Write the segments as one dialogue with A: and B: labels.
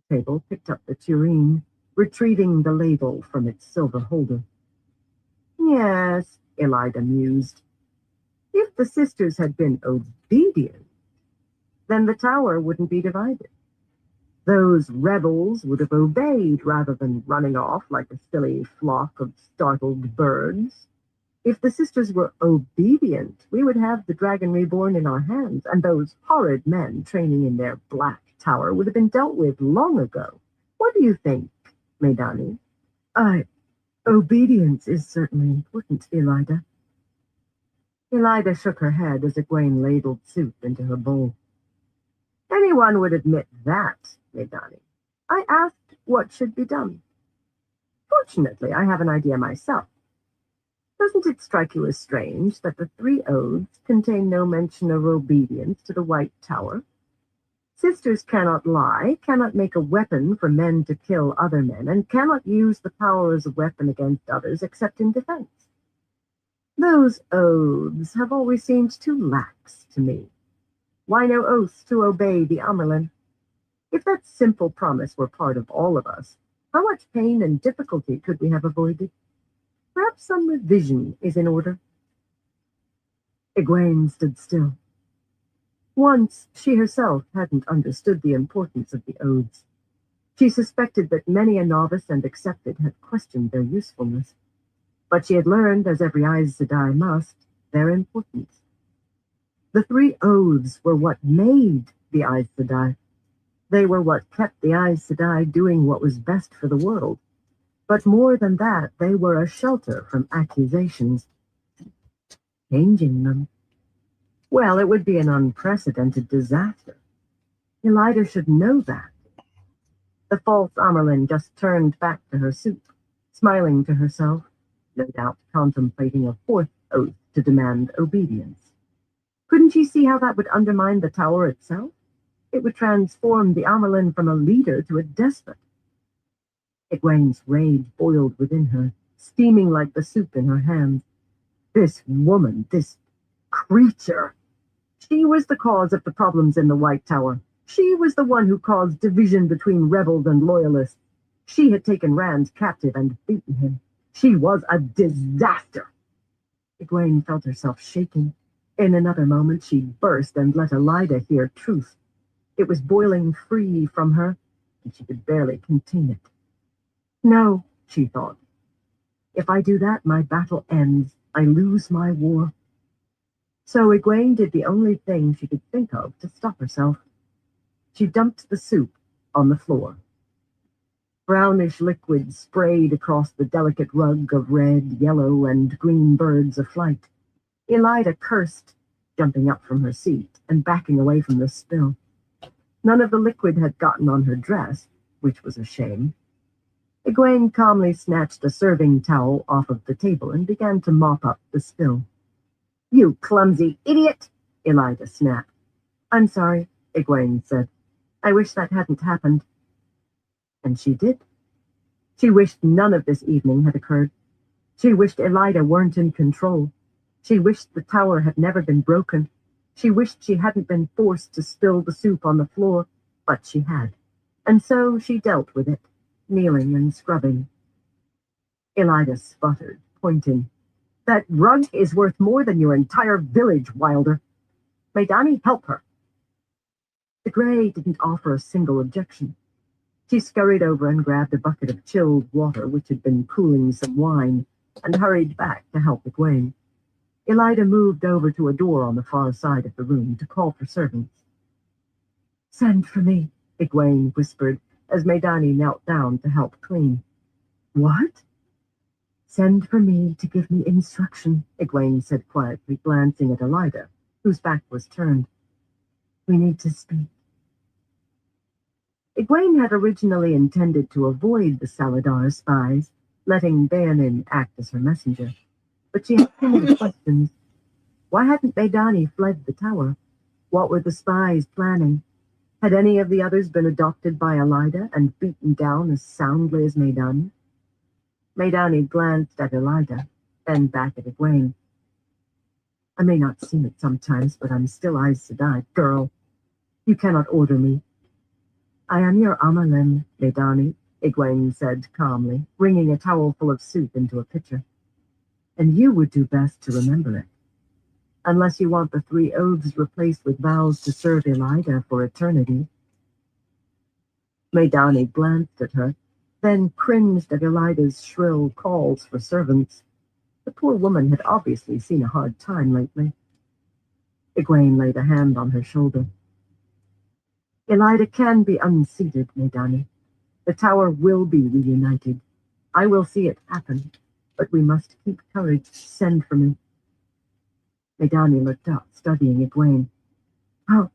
A: table, picked up the tureen, retrieving the label from its silver holder. Yes, Elida mused. If the sisters had been obedient, then the tower wouldn't be divided. Those rebels would have obeyed rather than running off like a silly flock of startled birds. If the sisters were obedient, we would have the dragon reborn in our hands, and those horrid men training in their black tower would have been dealt with long ago. What do you think, Medani? Obedience is certainly important, Elida. Elida shook her head as Egwene ladled soup into her bowl. Anyone would admit that, Medani. I asked what should be done. Fortunately, I have an idea myself. Doesn't it strike you as strange that the 3 oaths contain no mention of obedience to the White Tower? Sisters cannot lie, cannot make a weapon for men to kill other men, and cannot use the power as a weapon against others except in defense. Those oaths have always seemed too lax to me. Why no oaths to obey the Amyrlin? If that simple promise were part of all of us, how much pain and difficulty could we have avoided? Perhaps some revision is in order. Egwene stood still. Once, she herself hadn't understood the importance of the oaths. She suspected that many a novice and accepted had questioned their usefulness. But she had learned, as every Aes Sedai must, their importance. The 3 oaths were what made the Aes Sedai. They were what kept the Aes Sedai doing what was best for the world. But more than that, they were a shelter from accusations. Changing them. Well, it would be an unprecedented disaster. Elida should know that. The false Amyrlin just turned back to her soup, smiling to herself, no doubt contemplating a 4th oath to demand obedience. Couldn't she see how that would undermine the tower itself? It would transform the Amyrlin from a leader to a despot. Egwene's rage boiled within her, steaming like the soup in her hands. This woman, this creature. She was the cause of the problems in the White Tower. She was the one who caused division between rebels and loyalists. She had taken Rand captive and beaten him. She was a disaster. Egwene felt herself shaking. In another moment she burst and let Elida hear truth. It was boiling free from her, and she could barely contain it. No, she thought. If I do that, my battle ends. I lose my war. So Egwene did the only thing she could think of to stop herself. She dumped the soup on the floor. Brownish liquid sprayed across the delicate rug of red, yellow, and green birds aflight. Elida cursed, jumping up from her seat and backing away from the spill. None of the liquid had gotten on her dress, which was a shame. Egwene calmly snatched a serving towel off of the table and began to mop up the spill. You clumsy idiot, Elida snapped. I'm sorry, Egwene said. I wish that hadn't happened. And she did. She wished none of this evening had occurred. She wished Elida weren't in control. She wished the tower had never been broken. She wished she hadn't been forced to spill the soup on the floor, but she had. And so she dealt with it, kneeling and scrubbing. Elida sputtered, pointing. That rug is worth more than your entire village, Wilder. Medani, help her. The Grey didn't offer a single objection. She scurried over and grabbed a bucket of chilled water, which had been cooling some wine, and hurried back to help Egwene. Elida moved over to a door on the far side of the room to call for servants. Send for me, Egwene whispered, as Medani knelt down to help clean. What? Send for me to give me instruction, Egwene said quietly, glancing at Elida, whose back was turned. We need to speak. Egwene had originally intended to avoid the Saladar spies, letting Bayanin act as her messenger. But she had too many questions. Why hadn't Medani fled the tower? What were the spies planning? Had any of the others been adopted by Elida and beaten down as soundly as Medani? Medani glanced at Elida, then back at Egwene. I may not seem it sometimes, but I'm still Aes Sedai, girl. You cannot order me. I am your Amalin, Medani, Egwene said calmly, wringing a towel full of soup into a pitcher. And you would do best to remember it. Unless you want the 3 oaths replaced with vows to serve Elida for eternity. Medani glanced at her, then cringed at Elida's shrill calls for servants. The poor woman had obviously seen a hard time lately. Egwene laid a hand on her shoulder. Elida can be unseated, Medani. The tower will be reunited. I will see it happen, but we must keep courage. Send for me. Medani looked up, studying Egwene. How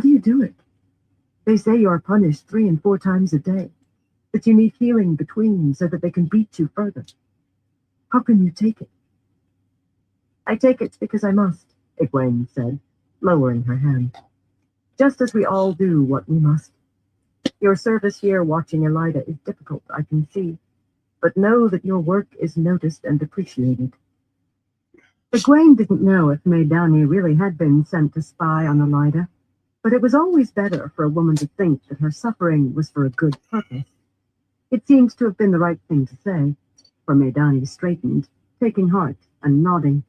A: do you do it? They say you are punished 3 and 4 times a day, that you need healing between so that they can beat you further. How can you take it? I take it because I must, Egwene said, lowering her hand. Just as we all do what we must. Your service here watching Elida is difficult, I can see, but know that your work is noticed and appreciated. Egwene didn't know if Medani really had been sent to spy on Elida, but it was always better for a woman to think that her suffering was for a good purpose. It seems to have been the right thing to say, for Medani straightened, taking heart and nodding.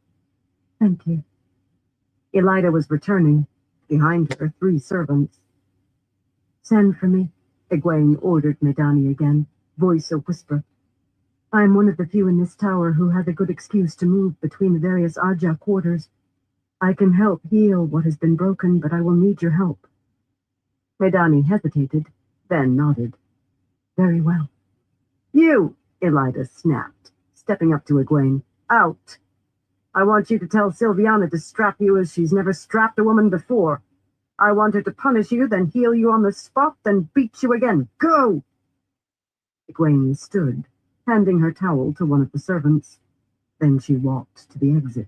A: Thank you. Elida was returning. Behind her, 3 servants. Send for me, Egwene ordered Medani again, voice a whisper. I am one of the few in this tower who had a good excuse to move between the various Aja quarters. I can help heal what has been broken, but I will need your help. Medani hesitated, then nodded. Very well. You, Elida snapped, stepping up to Egwene. Out. I want you to tell Silviana to strap you as she's never strapped a woman before. I want her to punish you, then heal you on the spot, then beat you again. Go! Egwene stood, handing her towel to one of the servants. Then she walked to the exit.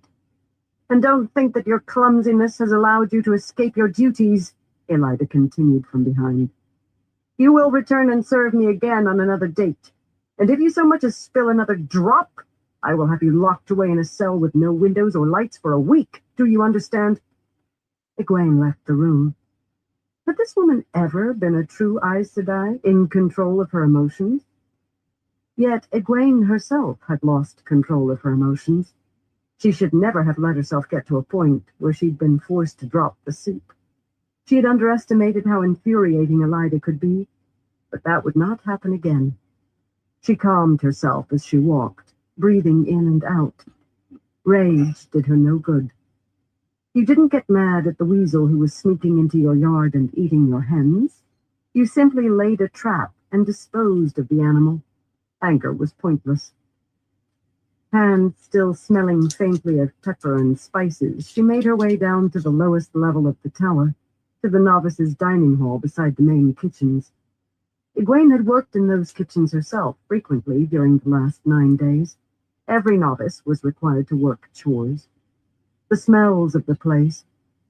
A: And don't think that your clumsiness has allowed you to escape your duties, Elida continued from behind. You will return and serve me again on another date. And if you so much as spill another drop, I will have you locked away in a cell with no windows or lights for a week. Do you understand? Egwene left the room. Had this woman ever been a true Aes Sedai, in control of her emotions? Yet Egwene herself had lost control of her emotions. She should never have let herself get to a point where she'd been forced to drop the soup. She had underestimated how infuriating Elida could be, but that would not happen again. She calmed herself as she walked, breathing in and out. Rage did her no good. You didn't get mad at the weasel who was sneaking into your yard and eating your hens. You simply laid a trap and disposed of the animal. Anger was pointless. Hands still smelling faintly of pepper and spices, she made her way down to the lowest level of the tower, to the novices' dining hall beside the main kitchens. Egwene had worked in those kitchens herself frequently during the last 9 days. Every novice was required to work chores. The smells of the place,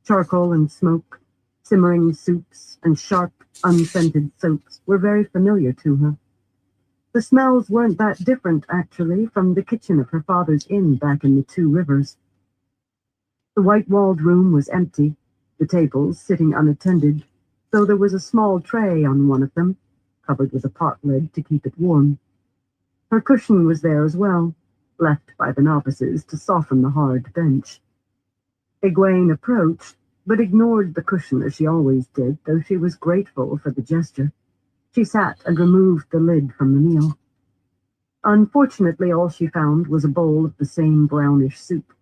A: charcoal and smoke, simmering soups, and sharp, unscented soaps, were very familiar to her. The smells weren't that different, actually, from the kitchen of her father's inn back in the 2 Rivers. The white-walled room was empty, the tables sitting unattended, though there was a small tray on one of them, covered with a pot lid to keep it warm. Her cushion was there as well, left by the novices to soften the hard bench. Egwene approached, but ignored the cushion as she always did, though she was grateful for the gesture. She sat and removed the lid from the meal. Unfortunately, all she found was a bowl of the same brownish soup.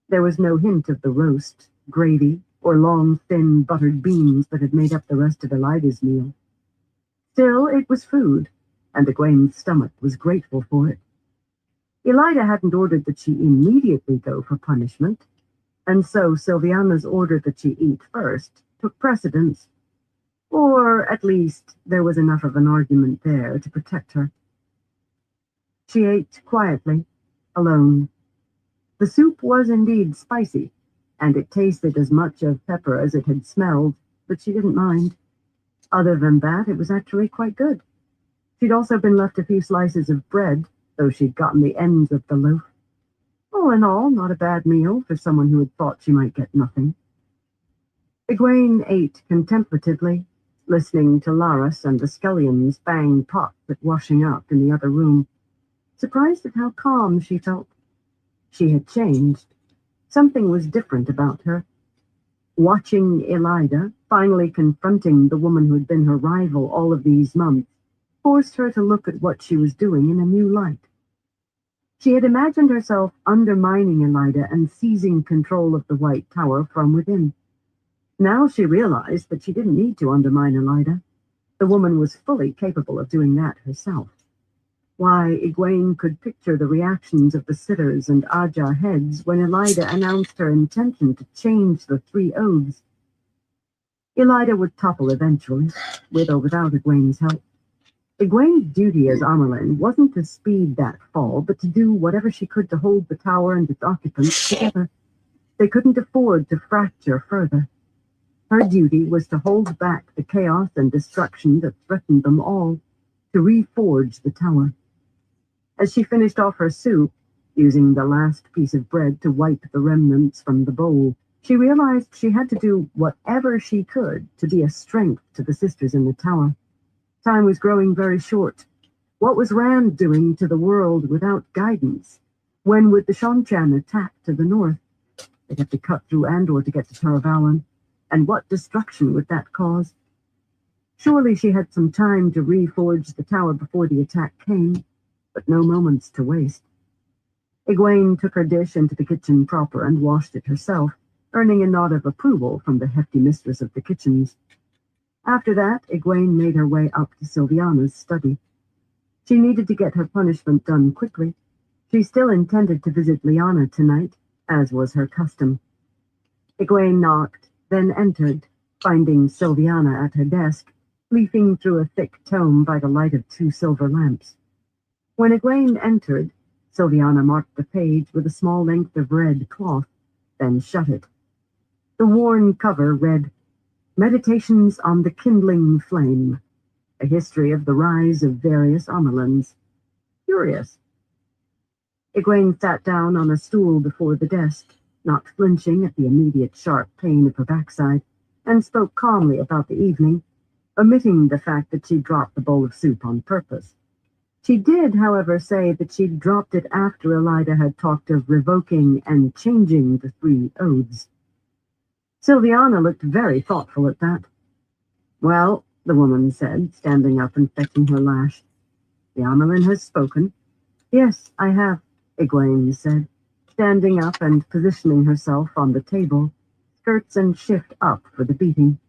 A: There was no hint of the roast, gravy, or long, thin, buttered beans that had made up the rest of Elida's meal. Still, it was food, and Egwene's stomach was grateful for it. Elida hadn't ordered that she immediately go for punishment, and so Silviana's order that she eat first took precedence. Or, at least, there was enough of an argument there to protect her. She ate quietly, alone. The soup was indeed spicy, and it tasted as much of pepper as it had smelled, but she didn't mind. Other than that, it was actually quite good. She'd also been left a few slices of bread, though she'd gotten the ends of the loaf. All in all, not a bad meal for someone who had thought she might get nothing. Egwene ate contemplatively, listening to Laris and the scullions bang pots at washing up in the other room, surprised at how calm she felt. She had changed. Something was different about her. Watching Elida, finally confronting the woman who had been her rival all of these months, forced her to look at what she was doing in a new light. She had imagined herself undermining Elida and seizing control of the White Tower from within. Now she realized that she didn't need to undermine Elida. The woman was fully capable of doing that herself. Why, Egwene could picture the reactions of the sitters and Aja heads when Elida announced her intention to change the 3 oaths. Elida would topple eventually, with or without Egwene's help. Egwene's duty as Amerlin wasn't to speed that fall, but to do whatever she could to hold the tower and its occupants together. They couldn't afford to fracture further. Her duty was to hold back the chaos and destruction that threatened them all, to reforge the tower. As she finished off her soup, using the last piece of bread to wipe the remnants from the bowl, she realized she had to do whatever she could to be a strength to the sisters in the tower. Time was growing very short. What was Rand doing to the world without guidance? When would the Shonchan attack to the north? They'd have to cut through Andor to get to Taravalon. And what destruction would that cause? Surely she had some time to reforge the tower before the attack came, but no moments to waste. Egwene took her dish into the kitchen proper and washed it herself, earning a nod of approval from the hefty mistress of the kitchens. After that, Egwene made her way up to Sylviana's study. She needed to get her punishment done quickly. She still intended to visit Lyanna tonight, as was her custom. Egwene knocked, then entered, finding Sylviana at her desk, leafing through a thick tome by the light of 2 silver lamps. When Egwene entered, Sylviana marked the page with a small length of red cloth, then shut it. The worn cover read, Meditations on the Kindling Flame, a history of the rise of various Amerlins. Curious. Egwene sat down on a stool before the desk, not flinching at the immediate sharp pain of her backside, and spoke calmly about the evening, omitting the fact that she'd dropped the bowl of soup on purpose. She did, however, say that she'd dropped it after Elida had talked of revoking and changing the 3 oaths. Sylviana looked very thoughtful at that. Well, the woman said, standing up and fetching her lash. The Amerlin has spoken. Yes, I have, Egwene said, standing up and positioning herself on the table, skirts and shift up for the beating.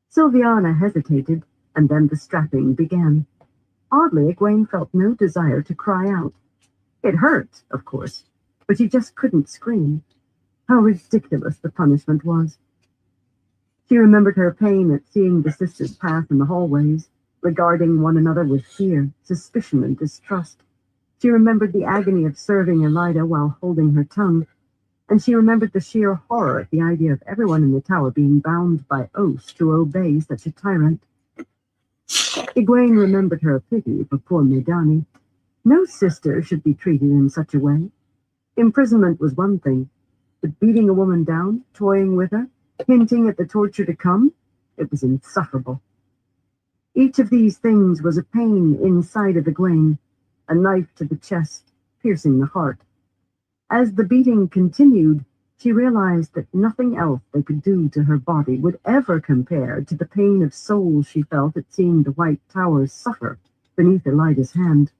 A: Sylviana hesitated, and then the strapping began. Oddly, Egwene felt no desire to cry out. It hurt, of course, but she just couldn't scream. How ridiculous the punishment was. She remembered her pain at seeing the sisters pass in the hallways, regarding one another with fear, suspicion, and distrust. She remembered the agony of serving Elida while holding her tongue, and she remembered the sheer horror at the idea of everyone in the tower being bound by oath to obey such a tyrant. Egwene remembered her pity for poor Medani. No sister should be treated in such a way. Imprisonment was one thing, but beating a woman down, toying with her, hinting at the torture to come, it was insufferable. Each of these things was a pain inside of Egwene, a knife to the chest, piercing the heart. As the beating continued, she realized that nothing else they could do to her body would ever compare to the pain of soul she felt at seeing the White Tower suffer beneath Elida's hand.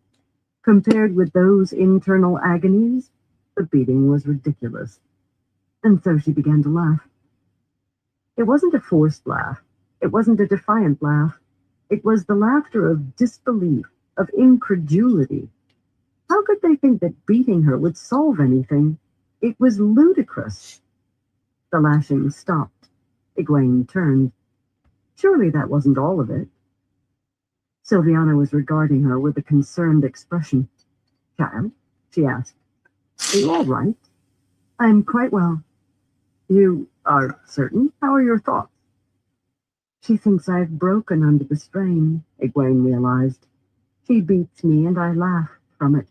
A: Compared with those internal agonies, the beating was ridiculous. And so she began to laugh. It wasn't a forced laugh. It wasn't a defiant laugh. It was the laughter of disbelief, of incredulity. How could they think that beating her would solve anything? It was ludicrous. The lashing stopped. Egwene turned. Surely that wasn't all of it. Sylviana was regarding her with a concerned expression. Child, she asked, are you all right? I'm quite well. You are certain? How are your thoughts? She thinks I've broken under the strain, Egwene realized. She beats me and I laugh from it.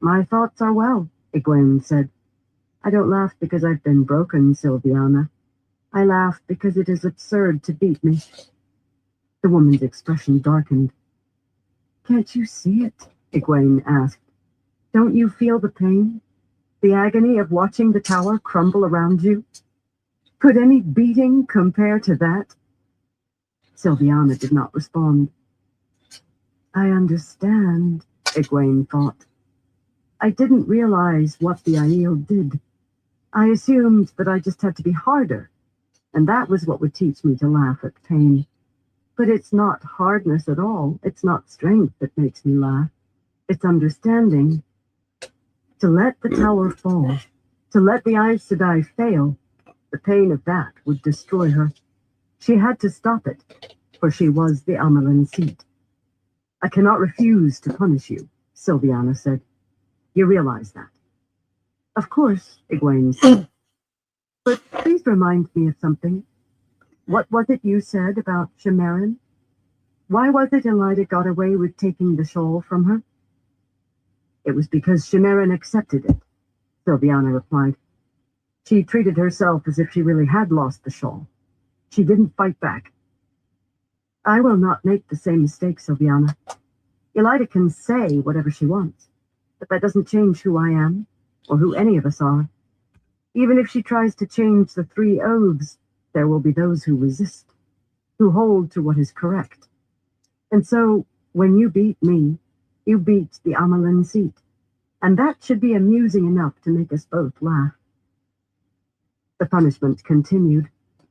A: My thoughts are well, Egwene said. I don't laugh because I've been broken, Sylviana. I laugh because it is absurd to beat me. The woman's expression darkened. Can't you see it? Egwene asked. Don't you feel the pain? The agony of watching the tower crumble around you? Could any beating compare to that? Sylviana did not respond. I understand, Egwene thought. I didn't realize what the Aiel did. I assumed that I just had to be harder, and that was what would teach me to laugh at pain. But it's not hardness at all. It's not strength that makes me laugh. It's understanding. To let the tower fall, to let the Aes Sedai fail, the pain of that would destroy her. She had to stop it, for she was the Amelin seat. I cannot refuse to punish you, Sylviana said. You realize that? Of course, Egwene said. But please remind me of something. What was it you said about Shemarin? Why was it Elida got away with taking the shawl from her? It was because Shemarin accepted it, Sylviana replied. She treated herself as if she really had lost the shawl. She didn't fight back. I will not make the same mistake, Sylviana. Elida can say whatever she wants, but that doesn't change who I am, or who any of us are. Even if she tries to change the 3 oaths, there will be those who resist, who hold to what is correct. And so, when you beat me, you beat the Amelin seat, and that should be amusing enough to make us both laugh. The punishment continued,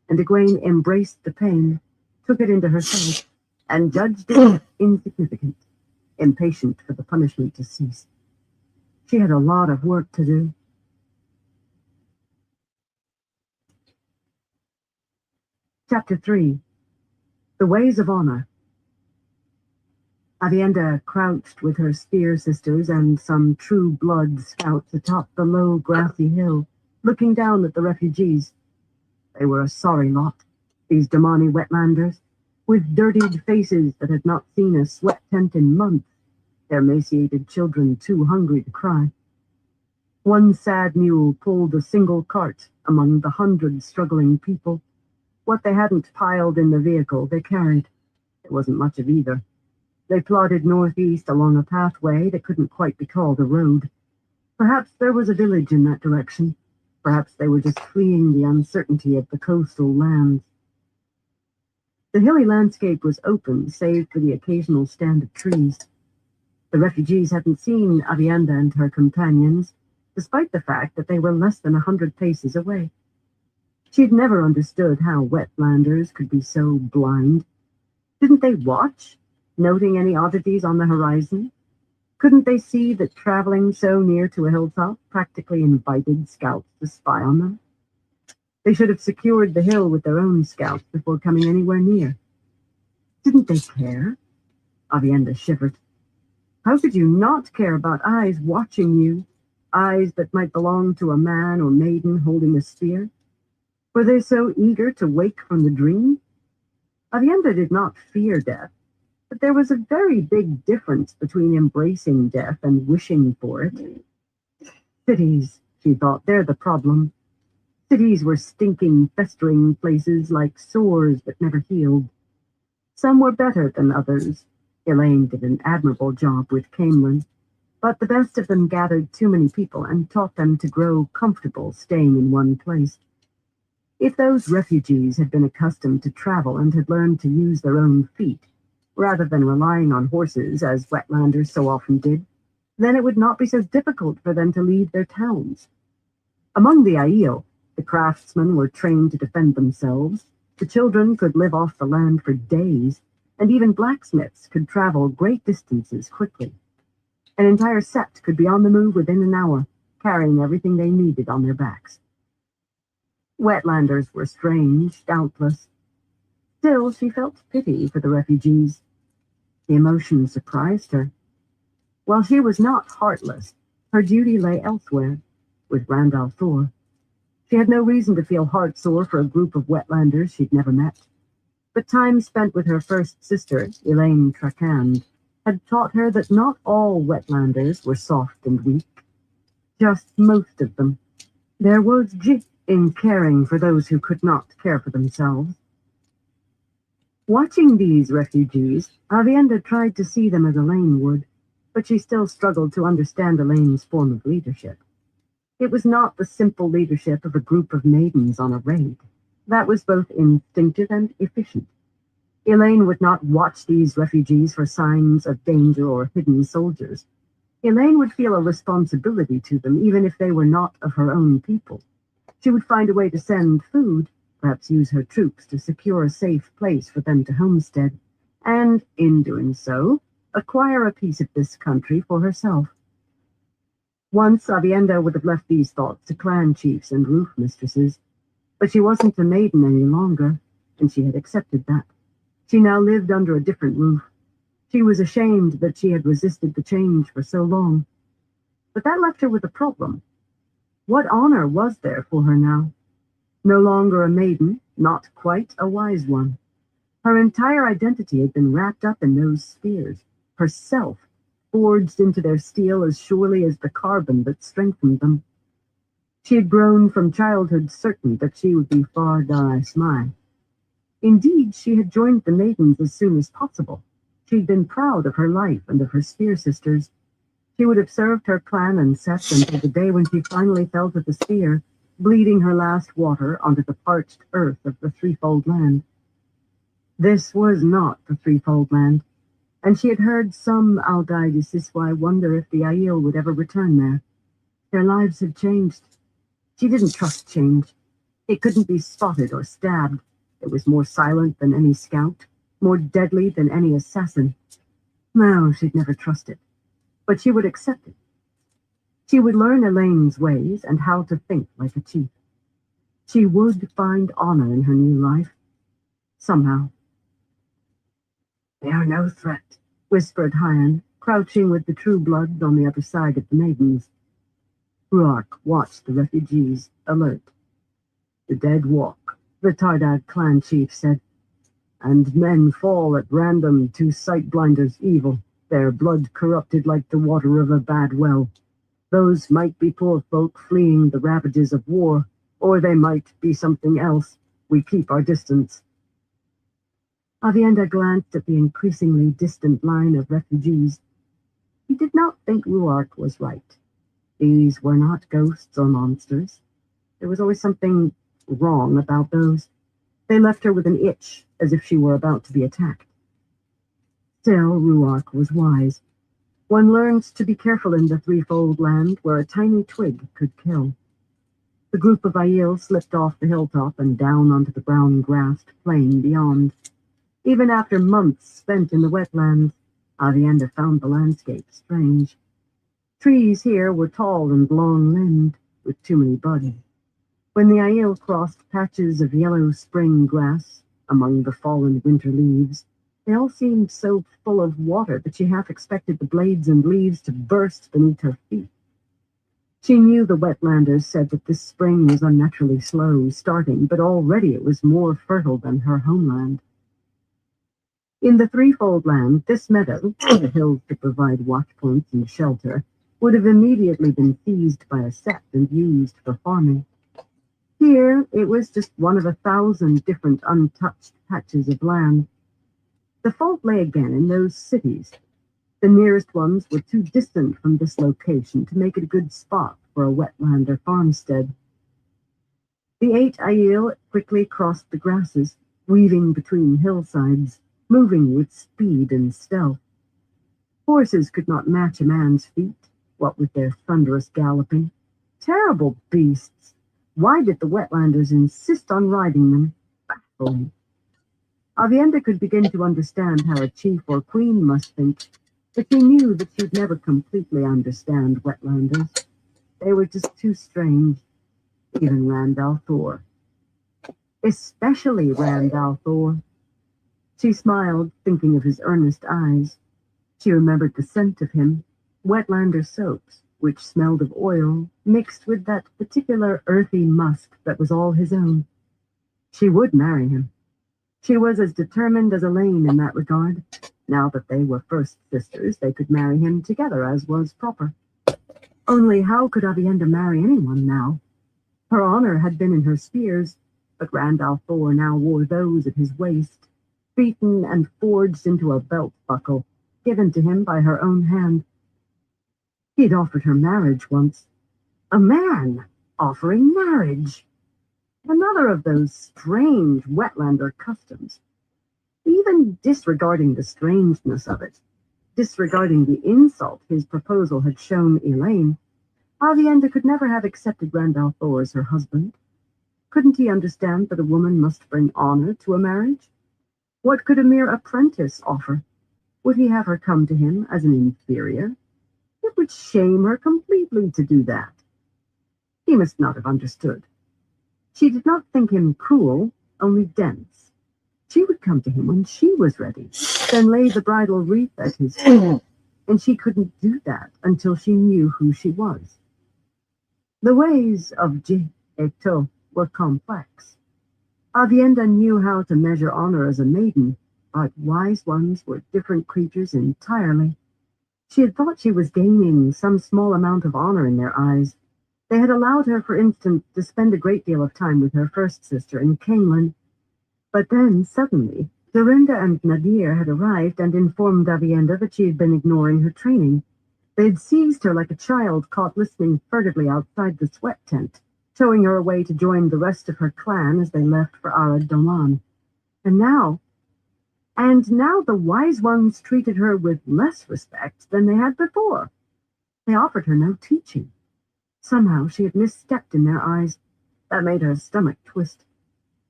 A: and Egwene embraced the pain, took it into herself, and judged it insignificant, impatient for the punishment to cease. She had a lot of work to do. Chapter 3. The Ways of Honor. Avienda crouched with her spear sisters and some true blood scouts atop the low grassy hill, looking down at the refugees. They were a sorry lot, these Damani wetlanders, with dirtied faces that had not seen a sweat tent in months, their emaciated children too hungry to cry. One sad mule pulled a single cart among the 100 struggling people. What they hadn't piled in the vehicle they carried. It wasn't much of either. They plodded northeast along a pathway that couldn't quite be called a road. Perhaps there was a village in that direction. Perhaps they were just fleeing the uncertainty of the coastal lands. The hilly landscape was open, save for the occasional stand of trees. The refugees hadn't seen Avienda and her companions, despite the fact that they were less than 100 paces away. She'd never understood how wetlanders could be so blind. Didn't they watch, noting any oddities on the horizon? Couldn't they see that traveling so near to a hilltop practically invited scouts to spy on them? They should have secured the hill with their own scouts before coming anywhere near. Didn't they care? Avienda shivered. How could you not care about eyes watching you, eyes that might belong to a man or maiden holding a spear? Were they so eager to wake from the dream? Avienda did not fear death, but there was a very big difference between embracing death and wishing for it. Cities, she thought, they're the problem. Cities were stinking, festering places like sores that never healed. Some were better than others. Elaine did an admirable job with Camelin, but the best of them gathered too many people and taught them to grow comfortable staying in one place. If those refugees had been accustomed to travel and had learned to use their own feet, rather than relying on horses, as wetlanders so often did, then it would not be so difficult for them to leave their towns. Among the Aiel, the craftsmen were trained to defend themselves, the children could live off the land for days, and even blacksmiths could travel great distances quickly. An entire set could be on the move within an hour, carrying everything they needed on their backs. Wetlanders were strange, doubtless. Still, she felt pity for the refugees. The emotion surprised her. While she was not heartless, her duty lay elsewhere, with Randall Thor. She had no reason to feel heartsore for a group of wetlanders she'd never met. But time spent with her first sister, Elaine Trakand, had taught her that not all wetlanders were soft and weak. Just most of them. There was in caring for those who could not care for themselves. Watching these refugees, Avienda tried to see them as Elaine would, but she still struggled to understand Elaine's form of leadership. It was not the simple leadership of a group of maidens on a raid. That was both instinctive and efficient. Elaine would not watch these refugees for signs of danger or hidden soldiers. Elaine would feel a responsibility to them, even if they were not of her own people. She would find a way to send food, perhaps use her troops to secure a safe place for them to homestead, and, in doing so, acquire a piece of this country for herself. Once, Avienda would have left these thoughts to clan chiefs and roof mistresses, but she wasn't a maiden any longer, and she had accepted that. She now lived under a different roof. She was ashamed that she had resisted the change for so long. But that left her with a problem. What honor was there for her now? No longer a maiden, not quite a wise one. Her entire identity had been wrapped up in those spears, herself, forged into their steel as surely as the carbon that strengthened them. She had grown from childhood certain that she would be Far Dar Smai. Indeed, she had joined the maidens as soon as possible. She'd been proud of her life and of her spear sisters. She would have served her clan and set until the day when she finally fell to the spear, bleeding her last water onto the parched earth of the Threefold Land. This was not the Threefold Land, and she had heard some Aldai de Siswai wonder if the Aiel would ever return there. Their lives had changed. She didn't trust change. It couldn't be spotted or stabbed. It was more silent than any scout, more deadly than any assassin. No, she'd never trust it. But she would accept it. She would learn Elaine's ways and how to think like a chief. She would find honor in her new life. Somehow. "They are no threat," whispered Hyan, crouching with the true blood on the other side of the maidens. Ruark watched the refugees, alert. "The dead walk," the Tardag clan chief said, "and men fall at random to sight-blinders' evil, their blood corrupted like the water of a bad well. Those might be poor folk fleeing the ravages of war, or they might be something else. We keep our distance." Avienda glanced at the increasingly distant line of refugees. He did not think Ruark was right. These were not ghosts or monsters. There was always something wrong about those. They left her with an itch, as if she were about to be attacked. Still, Ruark was wise. One learns to be careful in the Threefold Land, where a tiny twig could kill. The group of Aiel slipped off the hilltop and down onto the brown-grassed plain beyond. Even after months spent in the wetlands, Avienda found the landscape strange. Trees here were tall and long-limbed, with too many buds. When the Aiel crossed patches of yellow spring grass among the fallen winter leaves, they all seemed so full of water that she half expected the blades and leaves to burst beneath her feet. She knew the wetlanders said that this spring was unnaturally slow starting, but already it was more fertile than her homeland. In the Threefold Land, this meadow, the hills to provide watchpoints and shelter, would have immediately been seized by a sept and used for farming. Here, it was just one of 1,000 different untouched patches of land. The fault lay again in those cities. The nearest ones were too distant from this location to make it a good spot for a wetland or farmstead. The 8 Aiel quickly crossed the grasses, weaving between hillsides, moving with speed and stealth. Horses could not match a man's feet, what with their thunderous galloping. Terrible beasts! Why did the wetlanders insist on riding them? Baffling. Avienda could begin to understand how a chief or queen must think, but she knew that she'd never completely understand wetlanders. They were just too strange. Even Randall Thor. Especially Randall Thor. She smiled, thinking of his earnest eyes. She remembered the scent of him, wetlander soaps, which smelled of oil, mixed with that particular earthy musk that was all his own. She would marry him. She was as determined as Elaine in that regard. Now that they were first sisters, they could marry him together, as was proper. Only how could Avienda marry anyone now? Her honor had been in her spears, but Rand al'Thor now wore those at his waist, beaten and forged into a belt buckle, given to him by her own hand. He'd offered her marriage once. A man offering marriage. Another of those strange wetlander customs. Even disregarding the strangeness of it, disregarding the insult his proposal had shown Elaine, Avienda could never have accepted Rand al'Thor as her husband. Couldn't he understand that a woman must bring honor to a marriage? What could a mere apprentice offer? Would he have her come to him as an inferior? It would shame her completely to do that. He must not have understood. She did not think him cruel, only dense. She would come to him when she was ready, then lay the bridal wreath at his feet, and she couldn't do that until she knew who she was. The ways of Pt.2 were complex. Avienda knew how to measure honor as a maiden, but wise ones were different creatures entirely. She had thought she was gaining some small amount of honor in their eyes. They had allowed her, for instance, to spend a great deal of time with her first sister in Camelin. But then, suddenly, Dorinda and Nadir had arrived and informed Avienda that she had been ignoring her training. They had seized her like a child caught listening furtively outside the sweat tent, towing her away to join the rest of her clan as they left for Arad Doman. And now the wise ones treated her with less respect than they had before. They offered her no teaching. Somehow she had misstepped in their eyes. That made her stomach twist.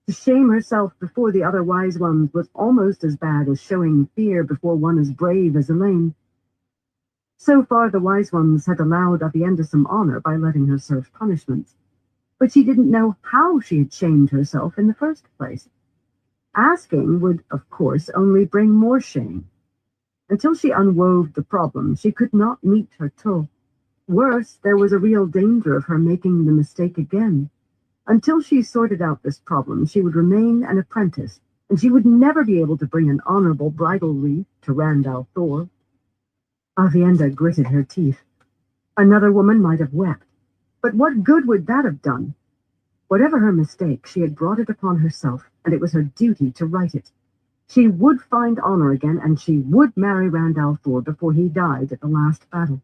A: To shame herself before the other wise ones was almost as bad as showing fear before one as brave as Elaine. So far, the wise ones had allowed Avienda some honor by letting her serve punishments, but she didn't know how she had shamed herself in the first place. Asking would, of course, only bring more shame. Until she unwove the problem, she could not meet her toll. Worse, there was a real danger of her making the mistake again. Until she sorted out this problem, she would remain an apprentice, and she would never be able to bring an honorable bridal wreath to Rand al'Thor. Avienda gritted her teeth. Another woman might have wept, but what good would that have done? Whatever her mistake, she had brought it upon herself, and it was her duty to right it. She would find honor again, and she would marry Rand al'Thor before he died at the last battle.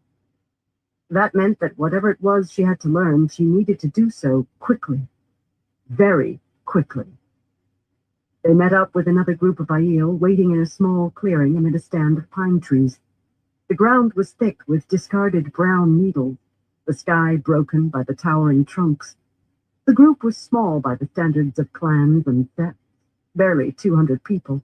A: That meant that whatever it was she had to learn, she needed to do so quickly. Very quickly. They met up with another group of Aiel waiting in a small clearing amid a stand of pine trees. The ground was thick with discarded brown needles, the sky broken by the towering trunks. The group was small by the standards of clans and sets, barely 200 people.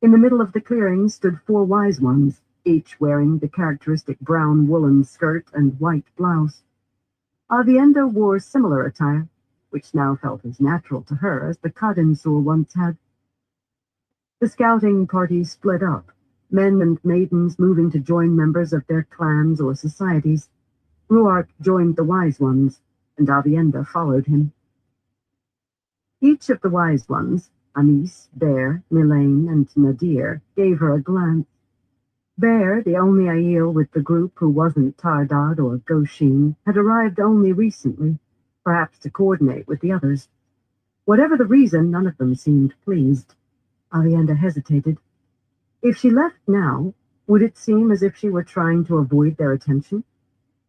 A: In the middle of the clearing stood 4 wise ones, each wearing the characteristic brown woolen skirt and white blouse. Avienda wore similar attire, which now felt as natural to her as the Kadensur once had. The scouting party split up, men and maidens moving to join members of their clans or societies. Ruark joined the wise ones, and Avienda followed him. Each of the wise ones, Amis, Bear, Milaine, and Nadir, gave her a glance. Bear, the only Aiel with the group who wasn't Tardad or Goshin, had arrived only recently, perhaps to coordinate with the others. Whatever the reason, none of them seemed pleased. Avienda hesitated. If she left now, would it seem as if she were trying to avoid their attention?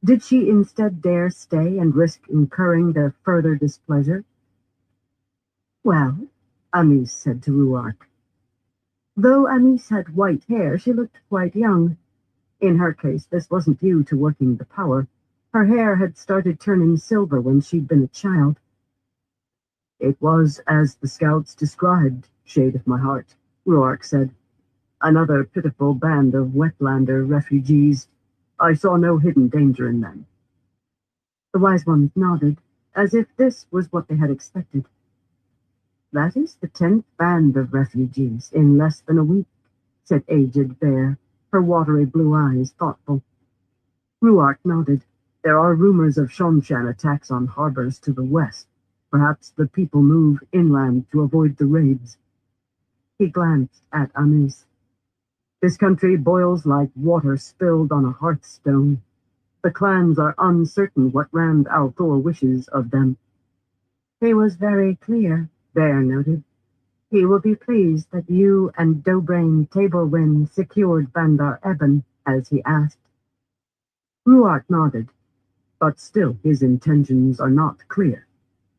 A: Did she instead dare stay and risk incurring their further displeasure? Well, Amis said to Ruark. Though Amis had white hair, she looked quite young. In her case, this wasn't due to working the power. Her hair had started turning silver when she'd been a child. It was as the scouts described, Shade of my heart, Ruark said. Another pitiful band of wetlander refugees. I saw no hidden danger in them. The wise ones nodded, as if this was what they had expected. That is the 10th band of refugees in less than a week, said aged Bear, her watery blue eyes thoughtful. Ruark nodded. There are rumors of Shonshan attacks on harbors to the west. Perhaps the people move inland to avoid the raids. He glanced at Amis. This country boils like water spilled on a hearthstone. The clans are uncertain what Rand al'Thor wishes of them. He was very clear, Bear noted. He will be pleased that you and Dobrain Taborwin secured Bandar Eben, as he asked. Ruark nodded, but still his intentions are not clear.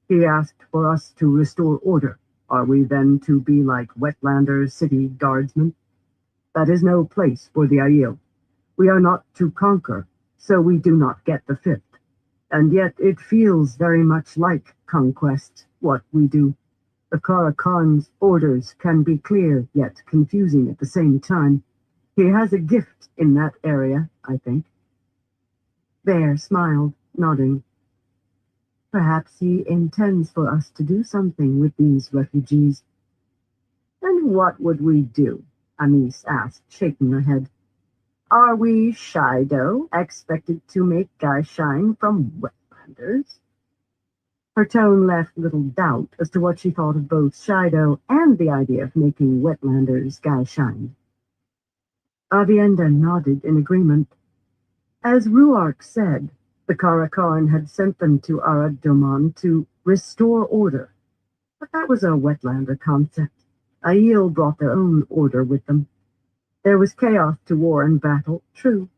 A: He asked for us to restore order. Are we then to be like Wetlander city guardsmen? That is no place for the Aiel. We are not to conquer, so we do not get the fifth. And yet it feels very much like conquest, what we do. The Karakan's orders can be clear yet confusing at the same time. He has a gift in that area, I think. Bear smiled, nodding. Perhaps he intends for us to do something with these refugees. And what would we do? Amis asked, shaking her head. Are we Shido, expected to make guy shine from Wetlanders? Her tone left little doubt as to what she thought of both Shido and the idea of making Wetlanders guy shine. Avienda nodded in agreement. As Ruark said, the Karakarn had sent them to Arad Doman to restore order. But that was a Wetlander concept. Aiel brought their own order with them. There was chaos to war and battle, true,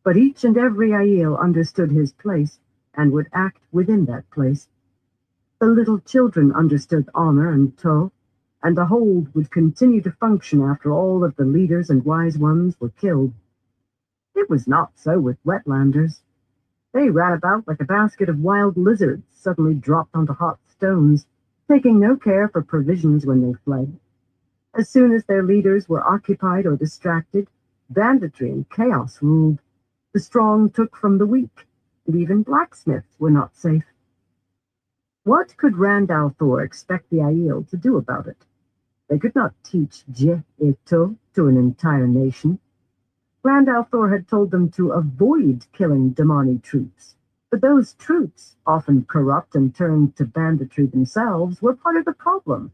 A: but each and every Aiel understood his place and would act within that place. The little children understood honor and toh, and the hold would continue to function after all of the leaders and wise ones were killed. It was not so with Wetlanders. They ran about like a basket of wild lizards suddenly dropped onto hot stones, taking no care for provisions when they fled. As soon as their leaders were occupied or distracted, banditry and chaos ruled. The strong took from the weak, and even blacksmiths were not safe. What could Randall Thor expect the Aiel to do about it? They could not teach Pt.2 to an entire nation. Randall Thor had told them to avoid killing Damani troops, but those troops, often corrupt and turned to banditry themselves, were part of the problem.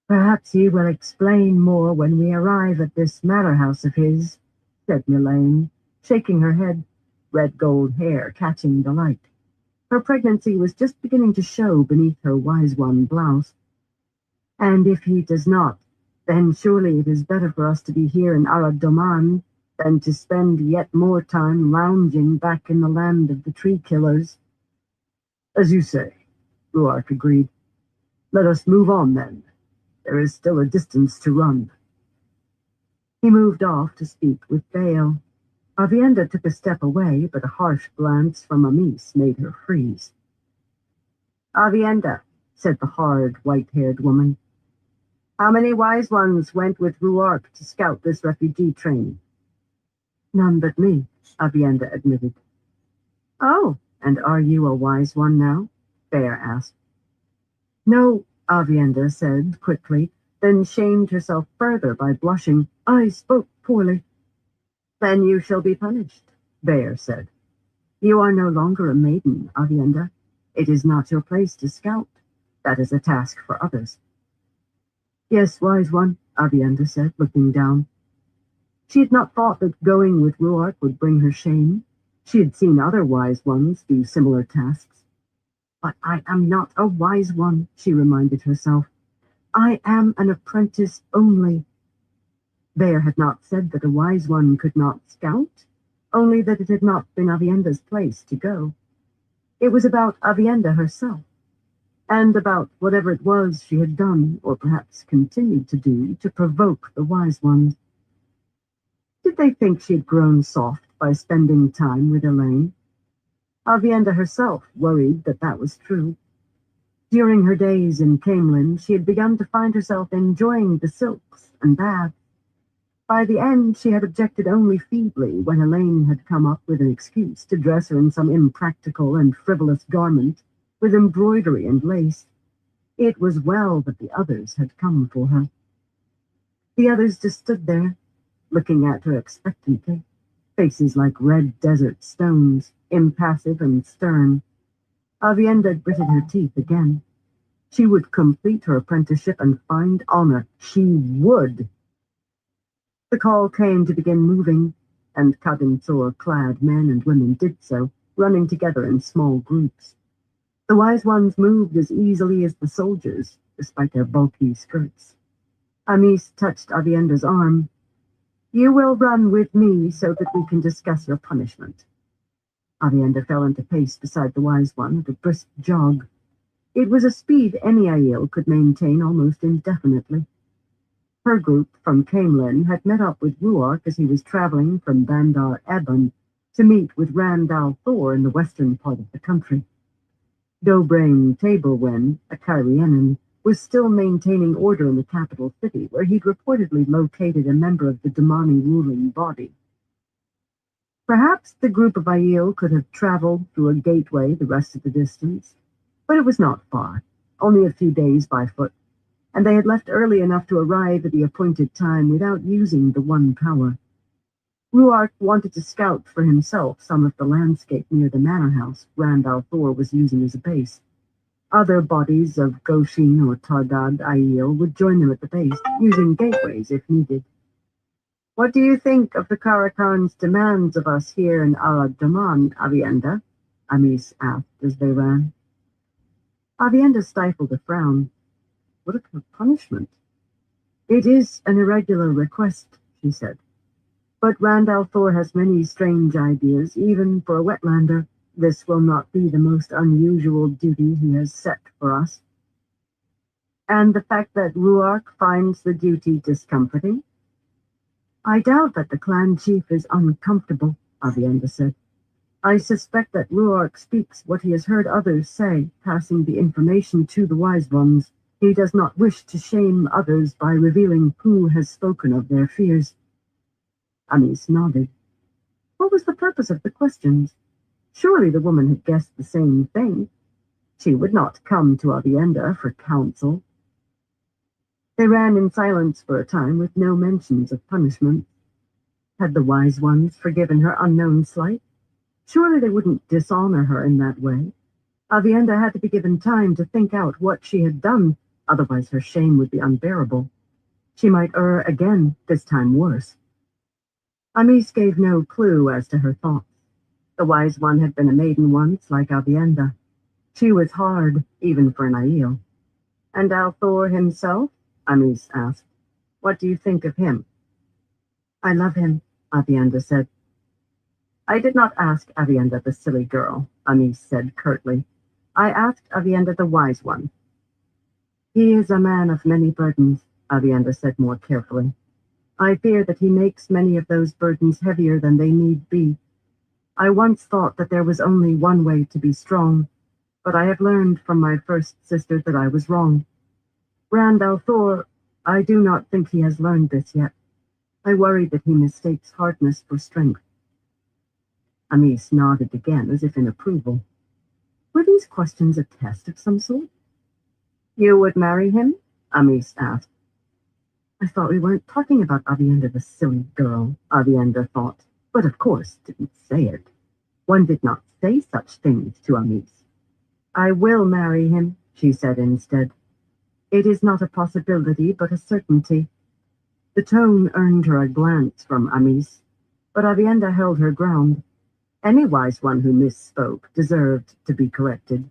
A: Perhaps he will explain more when we arrive at this manor house of his, said Mylane, shaking her head, red gold hair catching the light. Her pregnancy was just beginning to show beneath her wise one blouse. And if he does not, then surely it is better for us to be here in Arad Doman than to spend yet more time lounging back in the land of the tree killers. As you say, Ruark agreed. Let us move on then. There is still a distance to run. He moved off to speak with Bale. Avienda took a step away, but a harsh glance from Amis made her freeze. Avienda, said the hard, white-haired woman. How many wise ones went with Ruark to scout this refugee train? None but me, Avienda admitted. Oh, and are you a wise one now? Bear asked. No, Avienda said quickly, then shamed herself further by blushing. I spoke poorly. Then you shall be punished, Bear said. You are no longer a maiden, Avienda. It is not your place to scout. That is a task for others. Yes, wise one, Avienda said, looking down. She had not thought that going with Ruark would bring her shame. She had seen other wise ones do similar tasks. But I am not a wise one, she reminded herself. I am an apprentice only. Bear had not said that a wise one could not scout, only that it had not been Avienda's place to go. It was about Avienda herself, and about whatever it was she had done, or perhaps continued to do, to provoke the wise ones. Did they think she had grown soft by spending time with Elaine? Avienda herself worried that that was true. During her days in Camelin, she had begun to find herself enjoying the silks and baths. By the end, she had objected only feebly when Elaine had come up with an excuse to dress her in some impractical and frivolous garment with embroidery and lace. It was well that the others had come for her. The others just stood there, looking at her expectantly, faces like red desert stones, impassive and stern. Avienda gritted her teeth again. She would complete her apprenticeship and find honor. She would. The call came to begin moving, and Kadimsor-clad men and women did so, running together in small groups. The wise ones moved as easily as the soldiers, despite their bulky skirts. Amis touched Avienda's arm. "You will run with me so that we can discuss your punishment." Avienda fell into pace beside the wise one at a brisk jog. It was a speed any Aiel could maintain almost indefinitely. Her group from Camelin had met up with Ruark as he was traveling from Bandar Eben to meet with Rand al'Thor in the western part of the country. Dobrain Taborwen, a Cairienin, was still maintaining order in the capital city, where he'd reportedly located a member of the Damani ruling body. Perhaps the group of Aiel could have traveled through a gateway the rest of the distance, but it was not far, only a few days by foot, and they had left early enough to arrive at the appointed time without using the one power. Ruark wanted to scout for himself some of the landscape near the manor house Rand al'Thor was using as a base. Other bodies of Goshin or Tardad Aiel would join them at the base, using gateways if needed. "What do you think of the Karakan's demands of us here in Daman, Avienda?" Amis asked as they ran. Avienda stifled a frown. What a punishment. "It is an irregular request," she said. "But Rand al'Thor has many strange ideas, even for a wetlander. This will not be the most unusual duty he has set for us." "And the fact that Ruark finds the duty discomforting?" "I doubt that the clan chief is uncomfortable," Avienda said. "I suspect that Ruark speaks what he has heard others say, passing the information to the wise ones. He does not wish to shame others by revealing who has spoken of their fears." Amis nodded. What was the purpose of the questions? Surely the woman had guessed the same thing. She would not come to Avienda for counsel. They ran in silence for a time with no mentions of punishment. Had the wise ones forgiven her unknown slight? Surely they wouldn't dishonor her in that way. Avienda had to be given time to think out what she had done, otherwise her shame would be unbearable. She might err again, this time worse. Amis gave no clue as to her thoughts. The wise one had been a maiden once, like Avienda. She was hard, even for an Aiel. "And al'Thor himself?" Amis asked. "What do you think of him?" "I love him," Avienda said. "I did not ask Avienda the silly girl," Amis said curtly. "I asked Avienda the wise one." "He is a man of many burdens," Avienda said more carefully. "I fear that he makes many of those burdens heavier than they need be. I once thought that there was only one way to be strong, but I have learned from my first sister that I was wrong. Rand al'Thor, I do not think he has learned this yet. I worry that he mistakes hardness for strength." Amis nodded again, as if in approval. Were these questions a test of some sort? "You would marry him?" Amis asked. I thought we weren't talking about Avienda the silly girl, Avienda thought, but of course didn't say it. One did not say such things to Amis. "I will marry him," she said instead. "It is not a possibility, but a certainty." The tone earned her a glance from Amis, but Avienda held her ground. Any wise one who misspoke deserved to be corrected.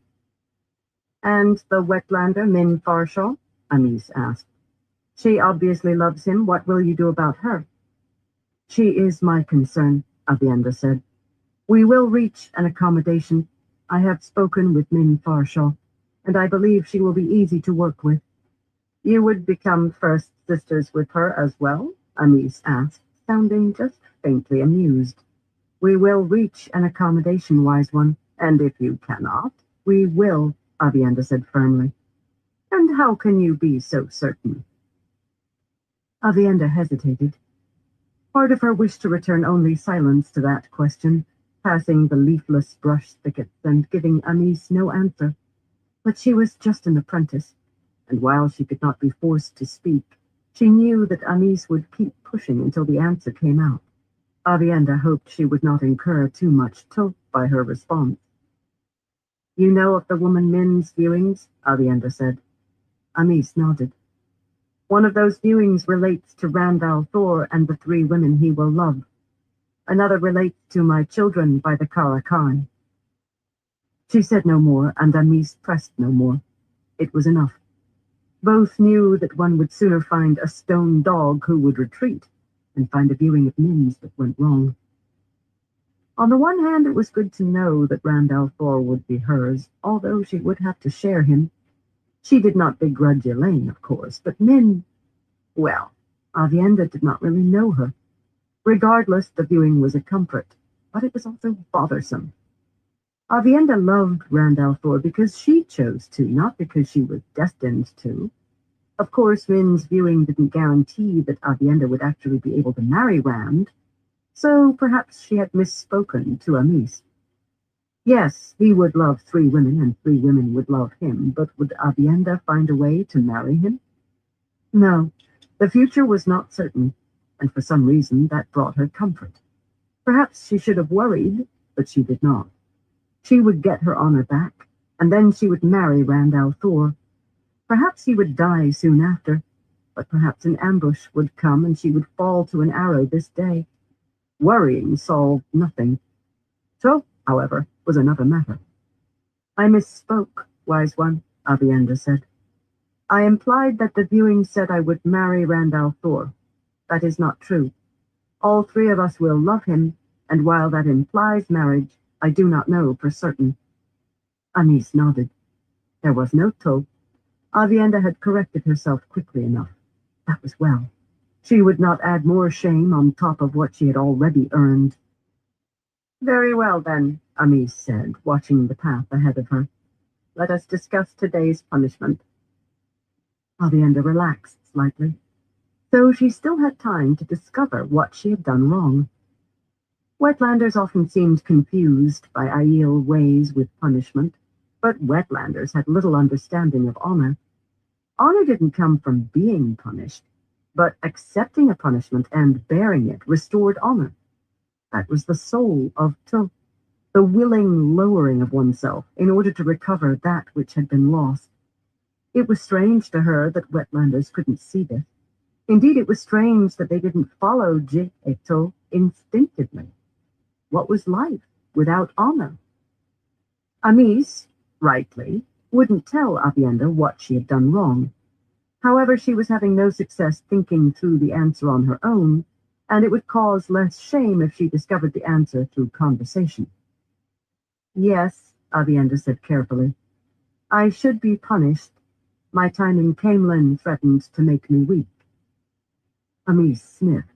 A: "And the wetlander Min Farshaw?" Amis asked. "She obviously loves him. What will you do about her?" "She is my concern," Avienda said. "We will reach an accommodation. I have spoken with Min Farshaw, and I believe she will be easy to work with." "You would become first sisters with her as well?" Amis asked, sounding just faintly amused. "We will reach an accommodation, wise one, and if you cannot, we will," Avienda said firmly. "And how can you be so certain?" Avienda hesitated. Part of her wished to return only silence to that question, passing the leafless brush thickets and giving Amis no answer. But she was just an apprentice, and while she could not be forced to speak, she knew that Amis would keep pushing until the answer came out. Avienda hoped she would not incur too much tilt by her response. "You know of the woman Min's viewings?" Avienda said. Amis nodded. "One of those viewings relates to Rand al'Thor and the 3 women he will love. Another relates to my children by the Kara Khan." She said no more, and Amis pressed no more. It was enough. Both knew that one would sooner find a stone dog who would retreat than find a viewing of Min's that went wrong. On the one hand, it was good to know that Randall Thor would be hers, although she would have to share him. She did not begrudge Elaine, of course, but Min, well, Avienda did not really know her. Regardless, the viewing was a comfort, but it was also bothersome. Avienda loved Randall Thor because she chose to, not because she was destined to. Of course, Min's viewing didn't guarantee that Avienda would actually be able to marry Rand, so perhaps she had misspoken to Amis. Yes, he would love 3 women and 3 women would love him, but would Avienda find a way to marry him? No, the future was not certain, and for some reason that brought her comfort. Perhaps she should have worried, but she did not. She would get her honor back, and then she would marry Randall Thor. Perhaps he would die soon after, but perhaps an ambush would come and she would fall to an arrow this day. Worrying solved nothing. So, however, was another matter. I misspoke, wise one, Avienda said. I implied that the viewing said I would marry Randall Thor. That is not true. All 3 of us will love him, and while that implies marriage, I do not know for certain. Amis nodded. There was no toe. Avienda had corrected herself quickly enough. That was well. She would not add more shame on top of what she had already earned. Very well, then, Amis said, watching the path ahead of her. Let us discuss today's punishment. Avienda relaxed slightly, though she still had time to discover what she had done wrong. Wetlanders often seemed confused by Aiel ways with punishment, but Wetlanders had little understanding of honor. Honor didn't come from being punished, but accepting a punishment and bearing it restored honor. That was the soul of Tu, the willing lowering of oneself in order to recover that which had been lost. It was strange to her that Wetlanders couldn't see this. Indeed, it was strange that they didn't follow Je et Tu instinctively. What was life without honor? Amis, rightly, wouldn't tell Avienda what she had done wrong. However, she was having no success thinking through the answer on her own, and it would cause less shame if she discovered the answer through conversation. Yes, Avienda said carefully. I should be punished. My time in Camelin threatened to make me weak. Amis sniffed.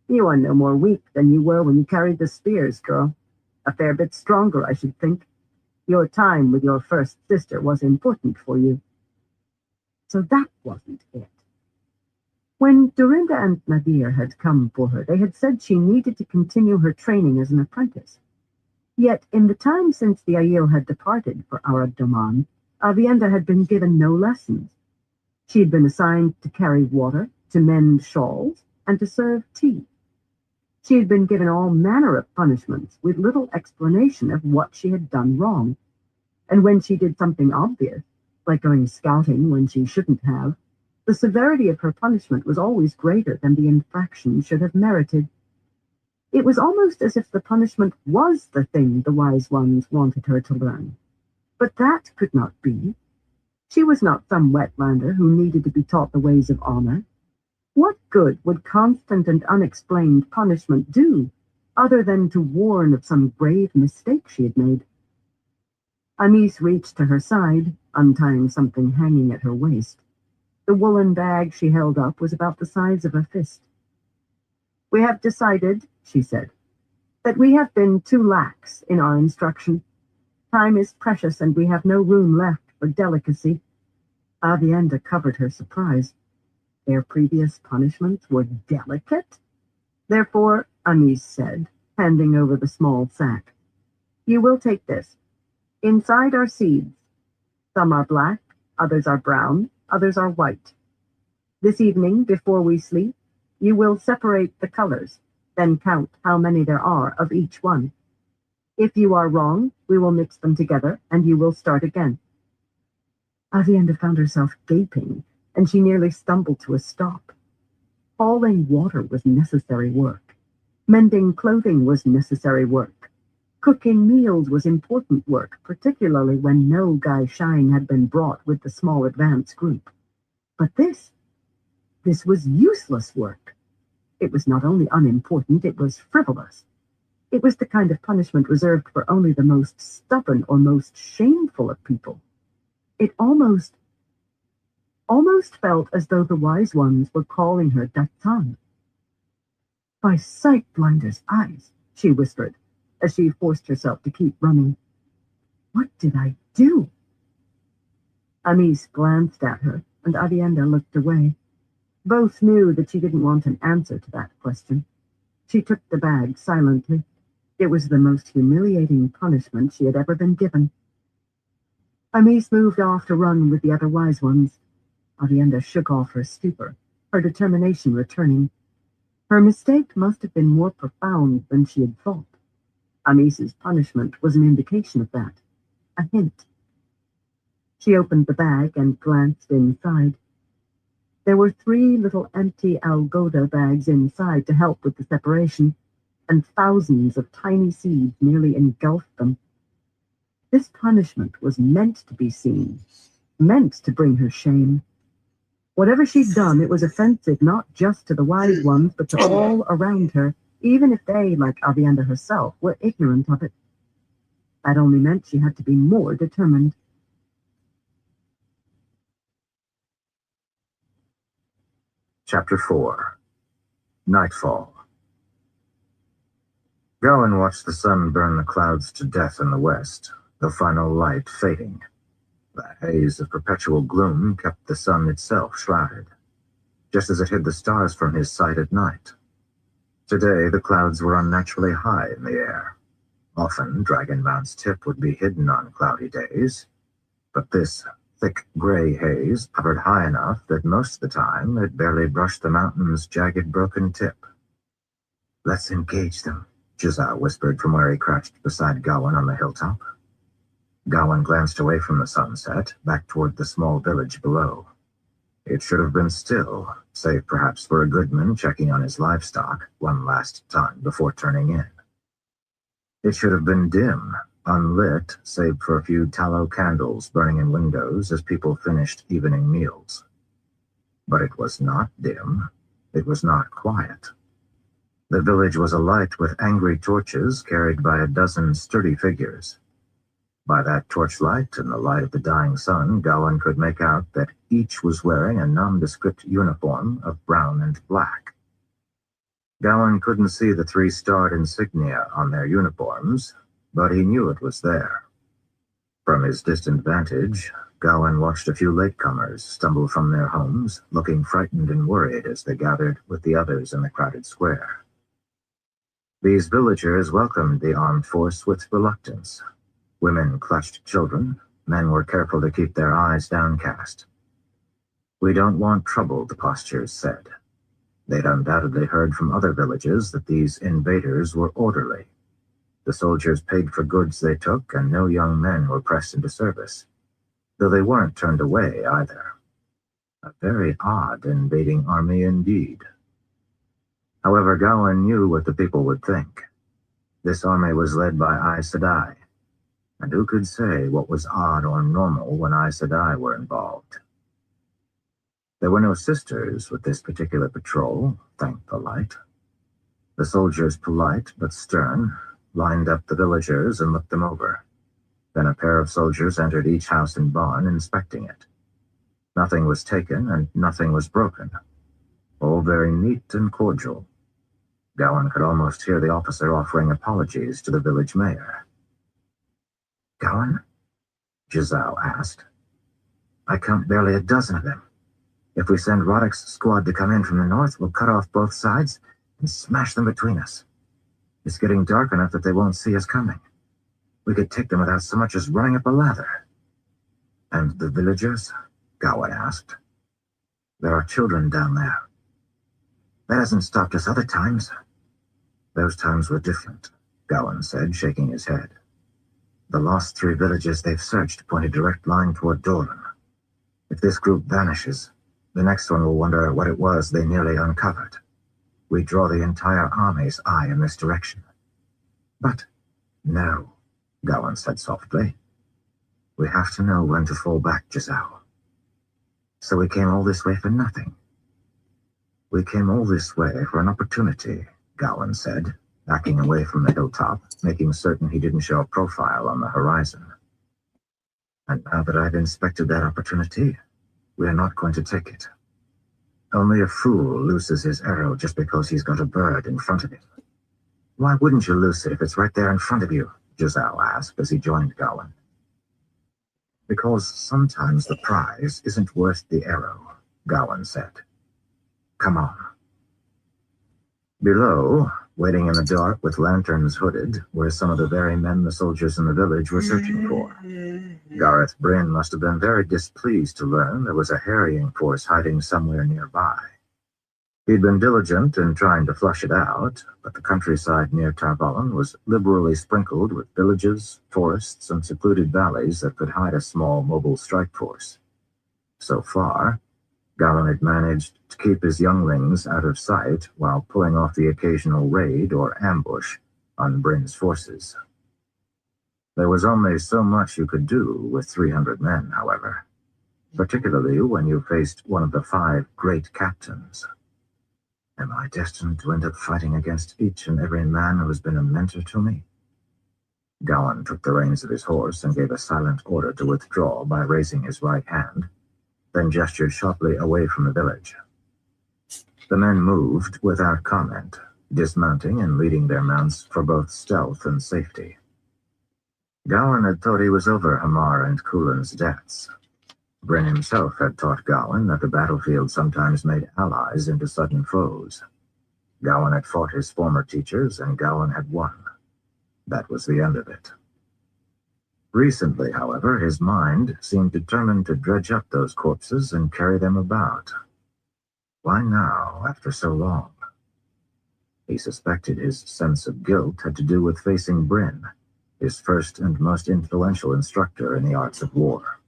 A: You are no more weak than you were when you carried the spears, girl. A fair bit stronger, I should think. Your time with your first sister was important for you. So that wasn't it. When Dorinda and Nadir had come for her, they had said she needed to continue her training as an apprentice. Yet, in the time since the Aiel had departed for Arab Doman, Avienda had been given no lessons. She had been assigned to carry water, to mend shawls, and to serve tea. She had been given all manner of punishments with little explanation of what she had done wrong. And when she did something obvious, like going scouting when she shouldn't have, the severity of her punishment was always greater than the infraction should have merited. It was almost as if the punishment was the thing the wise ones wanted her to learn. But that could not be. She was not some Wetlander who needed to be taught the ways of honor. What good would constant and unexplained punishment do, other than to warn of some grave mistake she had made? Amis reached to her side, untying something hanging at her waist. The woolen bag she held up was about the size of a fist. We have decided, she said, that we have been too lax in our instruction. Time is precious and we have no room left for delicacy. Avienda covered her surprise. Their previous punishments were delicate? Therefore, Amis said, handing over the small sack, you will take this. Inside are seeds. Some are black, others are brown, others are white. This evening, before we sleep, you will separate the colors, then count how many there are of each one. If you are wrong, we will mix them together, and you will start again. Avienda found herself gaping, and she nearly stumbled to a stop. Hauling water was necessary work. Mending clothing was necessary work. Cooking meals was important work, particularly when no Gai Shine had been brought with the small advance group. But this was useless work. It was not only unimportant, it was frivolous. It was the kind of punishment reserved for only the most stubborn or most shameful of people. It almost felt as though the wise ones were calling her Datan. "By sight blinders' eyes," she whispered, as she forced herself to keep running. "What did I do?" Amis glanced at her, and Avienda looked away. Both knew that she didn't want an answer to that question. She took the bag silently. It was the most humiliating punishment she had ever been given. Amis moved off to run with the other wise ones. Avienda shook off her stupor, her determination returning. Her mistake must have been more profound than she had thought. Amis's punishment was an indication of that, a hint. She opened the bag and glanced inside. There were 3 little empty algoda bags inside to help with the separation, and thousands of tiny seeds nearly engulfed them. This punishment was meant to be seen, meant to bring her shame. Whatever she'd done, it was offensive not just to the wise ones, but to all around her, even if they, like Avienda herself, were ignorant of it. That only meant she had to be more determined.
B: Chapter 4. Nightfall. Gawain watched the sun burn the clouds to death in the west, the final light fading. The haze of perpetual gloom kept the sun itself shrouded, just as it hid the stars from his sight at night. Today, the clouds were unnaturally high in the air. Often, Dragon Mount's tip would be hidden on cloudy days, but this thick gray haze hovered high enough that most of the time it barely brushed the mountain's jagged, broken tip. "Let's engage them," Jizao whispered from where he crouched beside Gawain on the hilltop. Gawain glanced away from the sunset, back toward the small village below. It should have been still, save perhaps for a goodman checking on his livestock one last time before turning in. It should have been dim, unlit, save for a few tallow candles burning in windows as people finished evening meals. But it was not dim. It was not quiet. The village was alight with angry torches carried by a dozen sturdy figures. By that torchlight and the light of the dying sun, Gawain could make out that each was wearing a nondescript uniform of brown and black. Gawain couldn't see the 3-starred insignia on their uniforms, but he knew it was there. From his distant vantage, Gawain watched a few latecomers stumble from their homes, looking frightened and worried as they gathered with the others in the crowded square. These villagers welcomed the armed force with reluctance. Women clutched children, men were careful to keep their eyes downcast. "We don't want trouble," the postures said. They'd undoubtedly heard from other villages that these invaders were orderly. The soldiers paid for goods they took, and no young men were pressed into service, though they weren't turned away either. A very odd invading army indeed. However, Gawain knew what the people would think. This army was led by Aes Sedai, and who could say what was odd or normal when Aes Sedai were involved? There were no sisters with this particular patrol, thank the light. The soldiers, polite but stern, lined up the villagers and looked them over. Then a pair of soldiers entered each house and barn, inspecting it. Nothing was taken and nothing was broken. All very neat and cordial. Gawain could almost hear the officer offering apologies to the village mayor. "Gawain?" Jizao asked. "I count barely a dozen of them. If we send Roddick's squad to come in from the north, we'll cut off both sides and smash them between us. It's getting dark enough that they won't see us coming. We could take them without so much as running up a ladder." "And the villagers?" Gawain asked. "There are children down there." "That hasn't stopped us other times." "Those times were different," Gawain said, shaking his head. "The last 3 villages they've searched point a direct line toward Doran. If this group vanishes, the next one will wonder what it was they nearly uncovered. We draw the entire army's eye in this direction." "But No, Gowan said softly. We have to know when to fall back, Giselle. So we came all this way for nothing. We came all this way for an opportunity, Gowan said, backing away from the hilltop, making certain he didn't show a profile on the horizon. And now that I've inspected that opportunity, we are not going to take it. Only a fool loses his arrow just because he's got a bird in front of him. Why wouldn't you loose it if it's right there in front of you? Giselle asked as he joined Gowan. Because sometimes the prize isn't worth the arrow, Gowan said. Come on. Below, waiting in the dark with lanterns hooded, were some of the very men the soldiers in the village were searching for. Gareth Bryn must have been very displeased to learn there was a harrying force hiding somewhere nearby. He'd been diligent in trying to flush it out, but the countryside near Tarvalon was liberally sprinkled with villages, forests, and secluded valleys that could hide a small mobile strike force. So far, Gowan had managed to keep his younglings out of sight while pulling off the occasional raid or ambush on Bryn's forces. There was only so much you could do with 300 men, however, particularly when you faced one of the 5 great captains. Am I destined to end up fighting against each and every man who has been a mentor to me? Gowan took the reins of his horse and gave a silent order to withdraw by raising his right hand, then gestured sharply away from the village. The men moved without comment, dismounting and leading their mounts for both stealth and safety. Gowan had thought he was over Hamar and Kulan's deaths. Bryn himself had taught Gowan that the battlefield sometimes made allies into sudden foes. Gowan had fought his former teachers, and Gowan had won. That was the end of it. Recently, however, his mind seemed determined to dredge up those corpses and carry them about. Why now, after so long? He suspected his sense of guilt had to do with facing Bryn, his first and most influential instructor in the arts of war.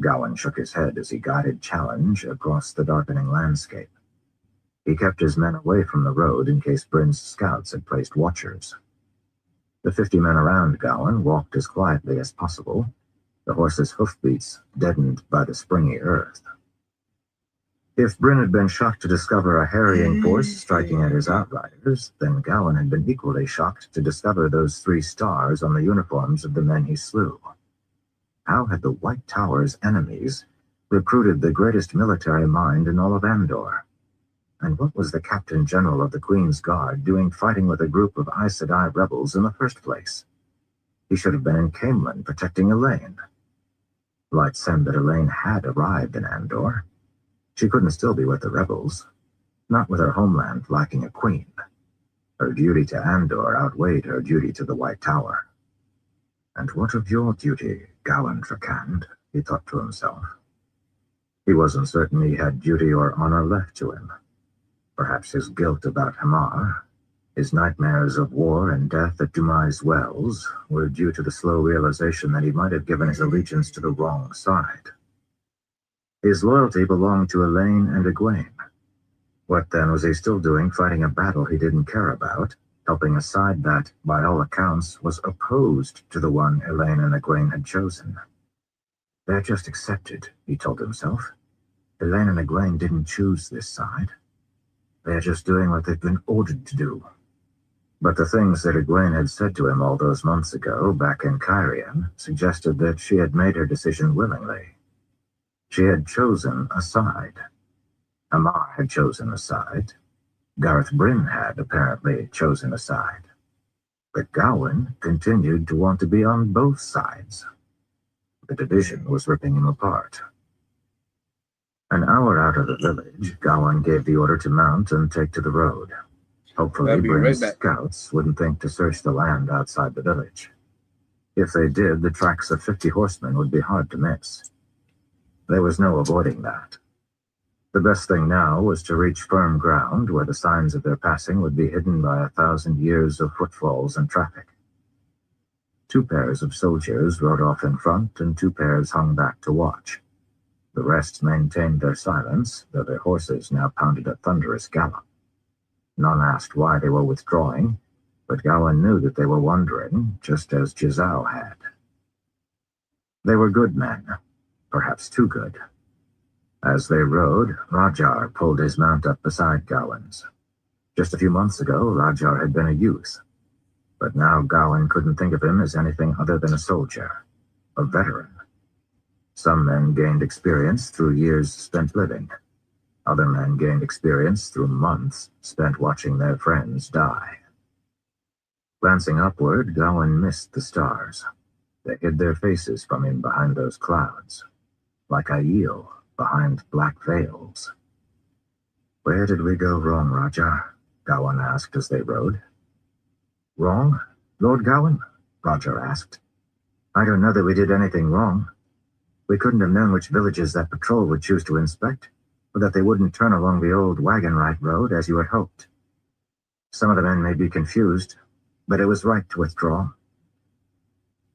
B: Gowan shook his head as he guided challenge across the darkening landscape. He kept his men away from the road in case Bryn's scouts had placed watchers. The 50 men around Gowan walked as quietly as possible, the horses' hoofbeats deadened by the springy earth. If Bryn had been shocked to discover a harrying force striking at his outriders, then Gowan had been equally shocked to discover those 3 stars on the uniforms of the men he slew. How had the White Tower's enemies recruited the greatest military mind in all of Andor? And what was the Captain General of the Queen's Guard doing fighting with a group of Aes Sedai rebels in the first place? He should have been in Caemlyn protecting Elaine. Light said that Elaine had arrived in Andor. She couldn't still be with the rebels, not with her homeland lacking a queen. Her duty to Andor outweighed her duty to the White Tower. And what of your duty, Gowan Trakand? He thought to himself. He wasn't certain he had duty or honor left to him. Perhaps his guilt about Hamar, his nightmares of war and death at Dumai's wells, were due to the slow realization that he might have given his allegiance to the wrong side. His loyalty belonged to Elaine and Egwene. What then was he still doing fighting a battle he didn't care about, helping a side that, by all accounts, was opposed to the one Elaine and Egwene had chosen? They're just accepted, he told himself. Elaine and Egwene didn't choose this side. They're just doing what they've been ordered to do. But the things that Egwene had said to him all those months ago, back in Cairhien, suggested that she had made her decision willingly. She had chosen a side. Hamar had chosen a side. Gareth Bryn had apparently chosen a side. But Gowan continued to want to be on both sides. The division was ripping him apart. An hour out of the village, Gowan gave the order to mount and take to the road. Hopefully, Bryn's scouts wouldn't think to search the land outside the village. If they did, the tracks of 50 horsemen would be hard to miss. There was no avoiding that. The best thing now was to reach firm ground where the signs of their passing would be hidden by 1,000 years of footfalls and traffic. 2 pairs of soldiers rode off in front, and 2 pairs hung back to watch. The rest maintained their silence, though their horses now pounded a thunderous gallop. None asked why they were withdrawing, but Gawain knew that they were wandering, just as Jizao had. They were good men, perhaps too good. As they rode, Rajar pulled his mount up beside Gawain's. Just a few months ago, Rajar had been a youth, but now Gawain couldn't think of him as anything other than a soldier, a veteran. Some men gained experience through years spent living. Other men gained experience through months spent watching their friends die. Glancing upward, Gawain missed the stars. They hid their faces from him behind those clouds, like Aiel behind black veils. "Where did we go wrong, Rajar?" Gawain asked as they rode. "Wrong, Lord Gawain?" Rajar asked. "I don't know that we did anything wrong. We couldn't have known which villages that patrol would choose to inspect, or that they wouldn't turn along the old wagon-right road as you had hoped. Some of the men may be confused, but it was right to withdraw."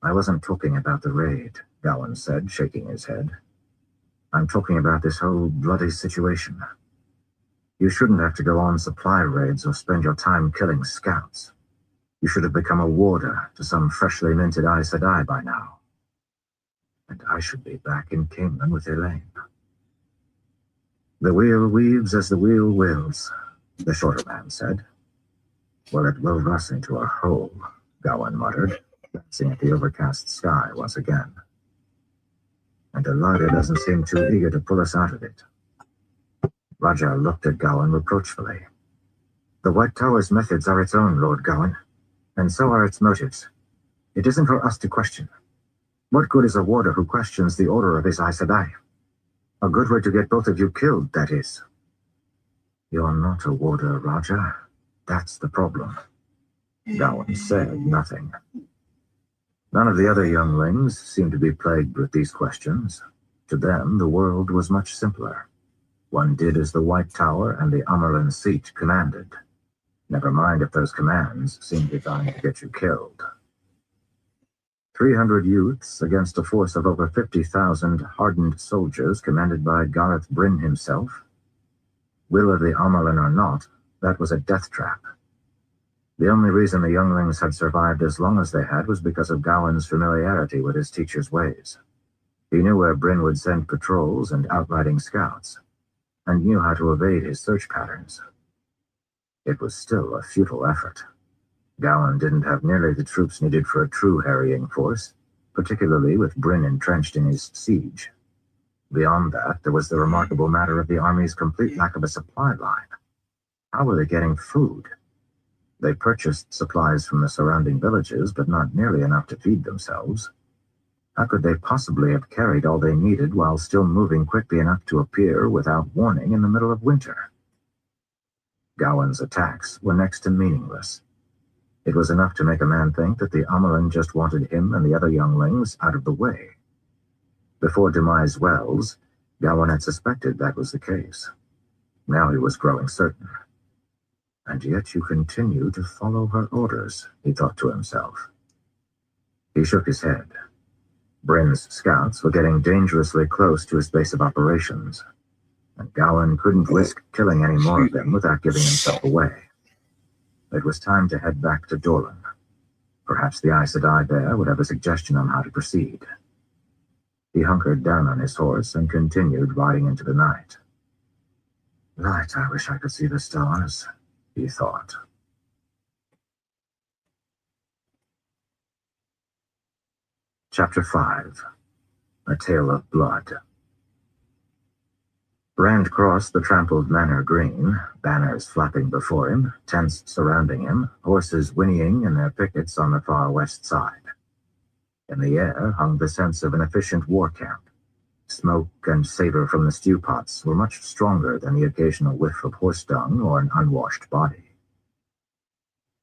B: "I wasn't talking about the raid," Gawain said, shaking his head. "I'm talking about this whole bloody situation. You shouldn't have to go on supply raids or spend your time killing scouts. You should have become a warder to some freshly minted Aes Sedai by now. And I should be back in Camelin with Elaine." "The wheel weaves as the wheel wills," the shorter man said. "Well, it will us into a hole," Gawain muttered, glancing at the overcast sky once again. "And Elaine doesn't seem too eager to pull us out of it." Rajar looked at Gawain reproachfully. "The White Tower's methods are its own, Lord Gawain, and so are its motives. It isn't for us to question. What good is a warder who questions the order of his Aes Sedai? A good way to get both of you killed, that is." "You're not a warder, Rajar. That's the problem." Gawain said nothing. None of the other younglings seemed to be plagued with these questions. To them, the world was much simpler. One did as the White Tower and the Amerlin seat commanded. Never mind if those commands seemed designed to get you killed. 300 youths against a force of over 50,000 hardened soldiers commanded by Gareth Bryn himself. Will of the Amerlin or not, that was a death trap. The only reason the younglings had survived as long as they had was because of Gawain's familiarity with his teacher's ways. He knew where Bryn would send patrols and outriding scouts, and knew how to evade his search patterns. It was still a futile effort. Gawain didn't have nearly the troops needed for a true harrying force, particularly with Bryn entrenched in his siege. Beyond that, there was the remarkable matter of the army's complete lack of a supply line. How were they getting food? They purchased supplies from the surrounding villages, but not nearly enough to feed themselves. How could they possibly have carried all they needed while still moving quickly enough to appear without warning in the middle of winter? Gawain's attacks were next to meaningless. It was enough to make a man think that the Amerlin just wanted him and the other younglings out of the way. Before Demise Wells, Gawain had suspected that was the case. Now he was growing certain. "And yet you continue to follow her orders," he thought to himself. He shook his head. Bryn's scouts were getting dangerously close to his base of operations, and Gawain couldn't risk killing any more of them without giving himself away. It was time to head back to Dorlan. Perhaps the Aes Sedai there would have a suggestion on how to proceed. He hunkered down on his horse and continued riding into the night. "Light, I wish I could see the stars," he thought. Chapter 5. A Tale of Blood. Rand crossed the trampled manor green, banners flapping before him, tents surrounding him, horses whinnying in their pickets on the far west side. In the air hung the sense of an efficient war camp. Smoke and savor from the stew pots were much stronger than the occasional whiff of horse dung or an unwashed body.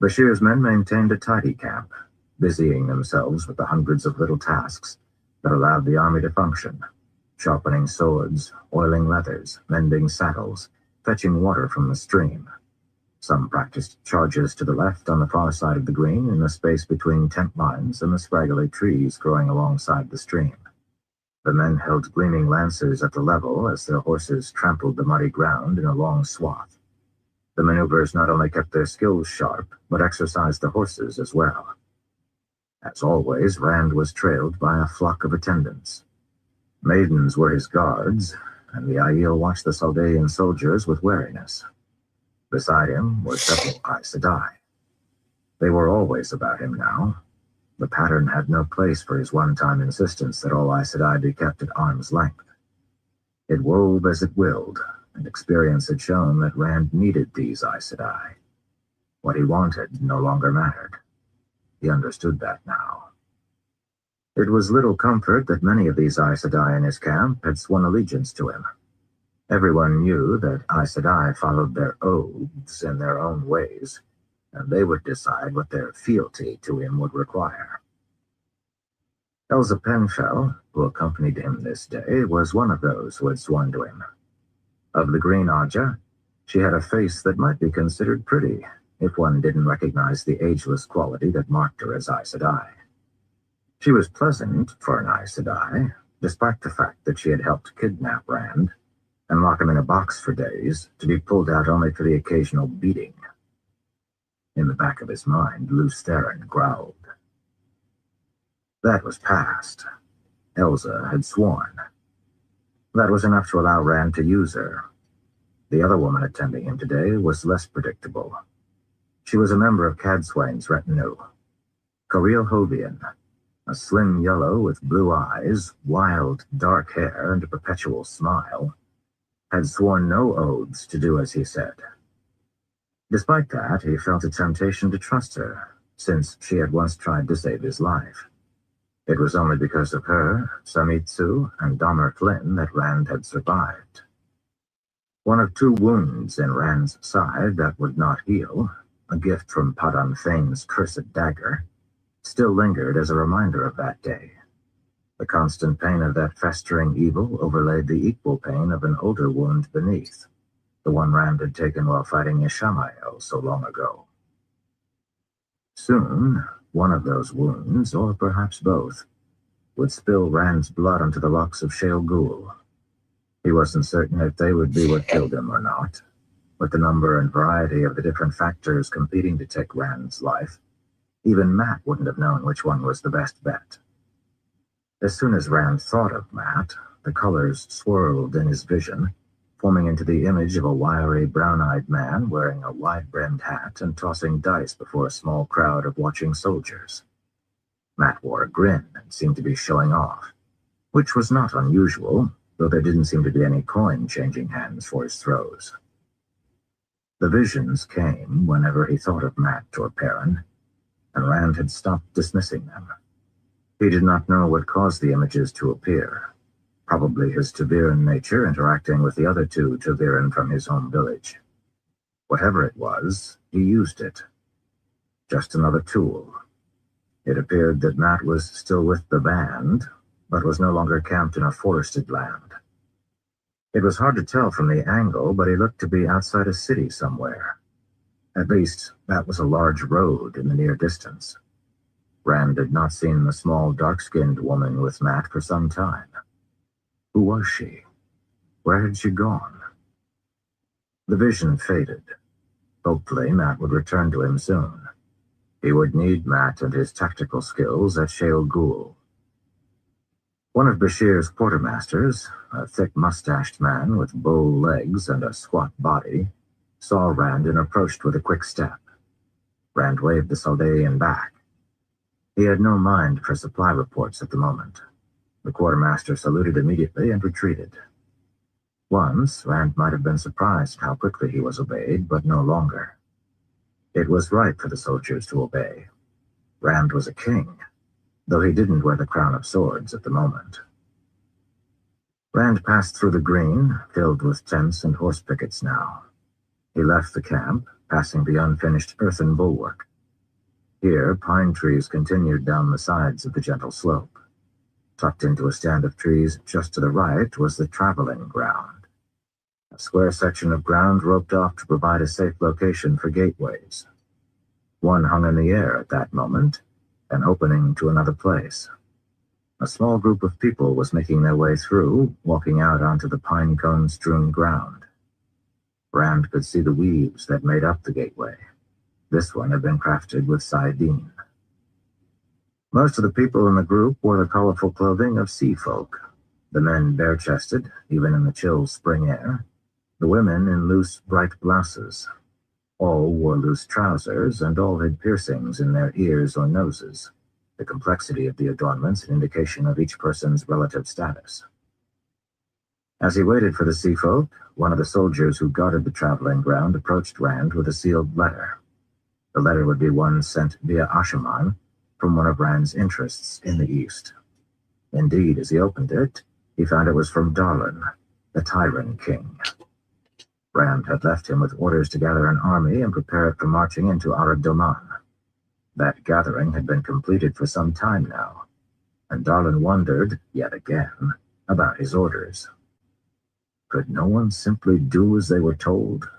B: Bashir's men maintained a tidy camp, busying themselves with the hundreds of little tasks that allowed the army to function. Sharpening swords, oiling leathers, mending saddles, fetching water from the stream. Some practiced charges to the left on the far side of the green in the space between tent lines and the scraggly trees growing alongside the stream. The men held gleaming lances at the level as their horses trampled the muddy ground in a long swath. The maneuvers not only kept their skills sharp, but exercised the horses as well. As always, Rand was trailed by a flock of attendants. Maidens were his guards, and the Aiel watched the Saldaean soldiers with wariness. Beside him were several Aes Sedai. They were always about him now. The pattern had no place for his one-time insistence that all Aes Sedai be kept at arm's length. It wove as it willed, and experience had shown that Rand needed these Aes Sedai. What he wanted no longer mattered. He understood that now. It was little comfort that many of these Aes Sedai in his camp had sworn allegiance to him. Everyone knew that Aes Sedai followed their oaths in their own ways, and they would decide what their fealty to him would require. Elsa Penfell, who accompanied him this day, was one of those who had sworn to him. Of the Green Aja, she had a face that might be considered pretty, if one didn't recognize the ageless quality that marked her as Aes Sedai. She was pleasant for an Aes Sedai, despite the fact that she had helped kidnap Rand and lock him in a box for days, to be pulled out only for the occasional beating. In the back of his mind, Luce Theron growled. That was past. Elsa had sworn. That was enough to allow Rand to use her. The other woman attending him today was less predictable. She was a member of Cadsuane's retinue. Coreel Hovian, a slim yellow with blue eyes, wild dark hair, and a perpetual smile, had sworn no oaths to do as he said. Despite that, he felt a temptation to trust her, since she had once tried to save his life. It was only because of her, Samitsu, and Dahmer Flynn that Rand had survived. One of two wounds in Rand's side that would not heal, a gift from Padan Fane's cursed dagger, still lingered as a reminder of that day. The constant pain of that festering evil overlaid the equal pain of an older wound beneath, the one Rand had taken while fighting Ishamael so long ago. Soon, one of those wounds, or perhaps both, would spill Rand's blood onto the locks of Shale Ghul. He wasn't certain if they would be what killed him or not. With the number and variety of the different factors competing to take Rand's life, even Mat wouldn't have known which one was the best bet. As soon as Rand thought of Mat, the colors swirled in his vision, forming into the image of a wiry, brown-eyed man wearing a wide-brimmed hat and tossing dice before a small crowd of watching soldiers. Mat wore a grin and seemed to be showing off, which was not unusual, though there didn't seem to be any coin changing hands for his throws. The visions came whenever he thought of Mat or Perrin, and Rand had stopped dismissing them. He did not know what caused the images to appear. Probably his Taviran nature interacting with the other two Taviran from his home village. Whatever it was, he used it. Just another tool. It appeared that Mat was still with the band, but was no longer camped in a forested land. It was hard to tell from the angle, but he looked to be outside a city somewhere. At least, that was a large road in the near distance. Rand had not seen the small, dark-skinned woman with Mat for some time. Who was she? Where had she gone? The vision faded. Hopefully, Mat would return to him soon. He would need Mat and his tactical skills at Shale Ghul. One of Bashir's quartermasters, a thick-mustached man with bull legs and a squat body, saw Rand and approached with a quick step. Rand waved the Saldaean back. He had no mind for supply reports at the moment. The quartermaster saluted immediately and retreated. Once, Rand might have been surprised how quickly he was obeyed, but no longer. It was right for the soldiers to obey. Rand was a king, though he didn't wear the crown of swords at the moment. Rand passed through the green, filled with tents and horse pickets now. He left the camp, passing the unfinished earthen bulwark. Here, pine trees continued down the sides of the gentle slope. Tucked into a stand of trees just to the right was the traveling ground. A square section of ground roped off to provide a safe location for gateways. One hung in the air at that moment, an opening to another place. A small group of people was making their way through, walking out onto the pine-cone-strewn ground. Rand could see the weaves that made up the gateway. This one had been crafted with sardine. Most of the people in the group wore the colorful clothing of sea folk. The men bare-chested, even in the chill spring air. The women in loose, bright blouses. All wore loose trousers, and all had piercings in their ears or noses. The complexity of the adornments an indication of each person's relative status. As he waited for the sea folk, one of the soldiers who guarded the traveling ground approached Rand with a sealed letter. The letter would be one sent via Ashaman from one of Rand's interests in the East. Indeed, as he opened it, he found it was from Darlin, the Tyrant King. Rand had left him with orders to gather an army and prepare it for marching into Arad-Doman. That gathering had been completed for some time now, and Darlin wondered, yet again, about his orders. Could no one simply do as they were told?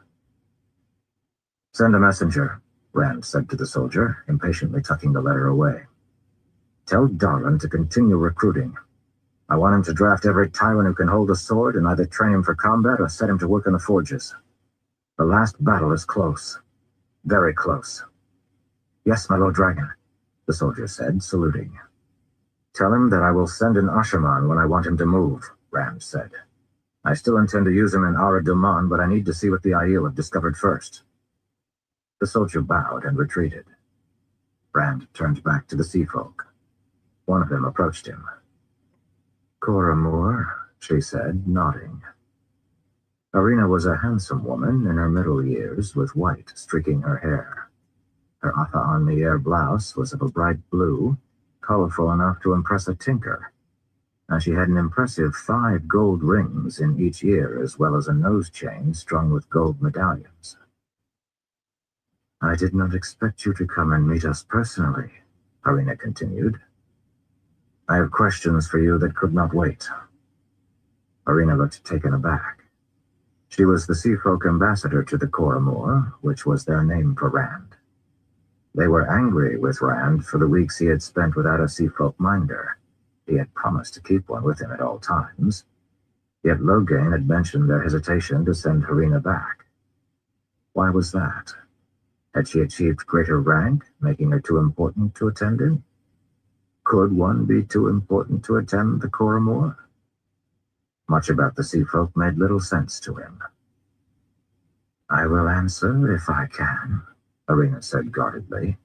B: "Send a messenger," Rand said to the soldier, impatiently tucking the letter away. "Tell Darlin to continue recruiting. I want him to draft every Tyrant who can hold a sword and either train him for combat or set him to work in the forges. The last battle is close. Very close." "Yes, my Lord Dragon," the soldier said, saluting. "Tell him that I will send an Ashaman when I want him to move," Rand said. "I still intend to use him in Arad-Doman, but I need to see what the Aiel have discovered first." The soldier bowed and retreated. Rand turned back to the sea folk. One of them approached him. "Cora Moore," she said, nodding. Arena was a handsome woman in her middle years, with white streaking her hair. Her Atha-on-the-air blouse was of a bright blue, colorful enough to impress a tinker, and she had an impressive 5 gold rings in each ear, as well as a nose chain strung with gold medallions. "I did not expect you to come and meet us personally," Arena continued. "I have questions for you that could not wait." Arena looked taken aback. She was the Sea Folk ambassador to the Cora Moore, which was their name for Rand. They were angry with Rand for the weeks he had spent without a Sea Folk minder. He had promised to keep one with him at all times. Yet Loghain had mentioned their hesitation to send Harina back. Why was that? Had she achieved greater rank, making her too important to attend in? Could one be too important to attend the Cora Moore? Much about the Sea Folk made little sense to him. "I will answer if I can," Arena said guardedly.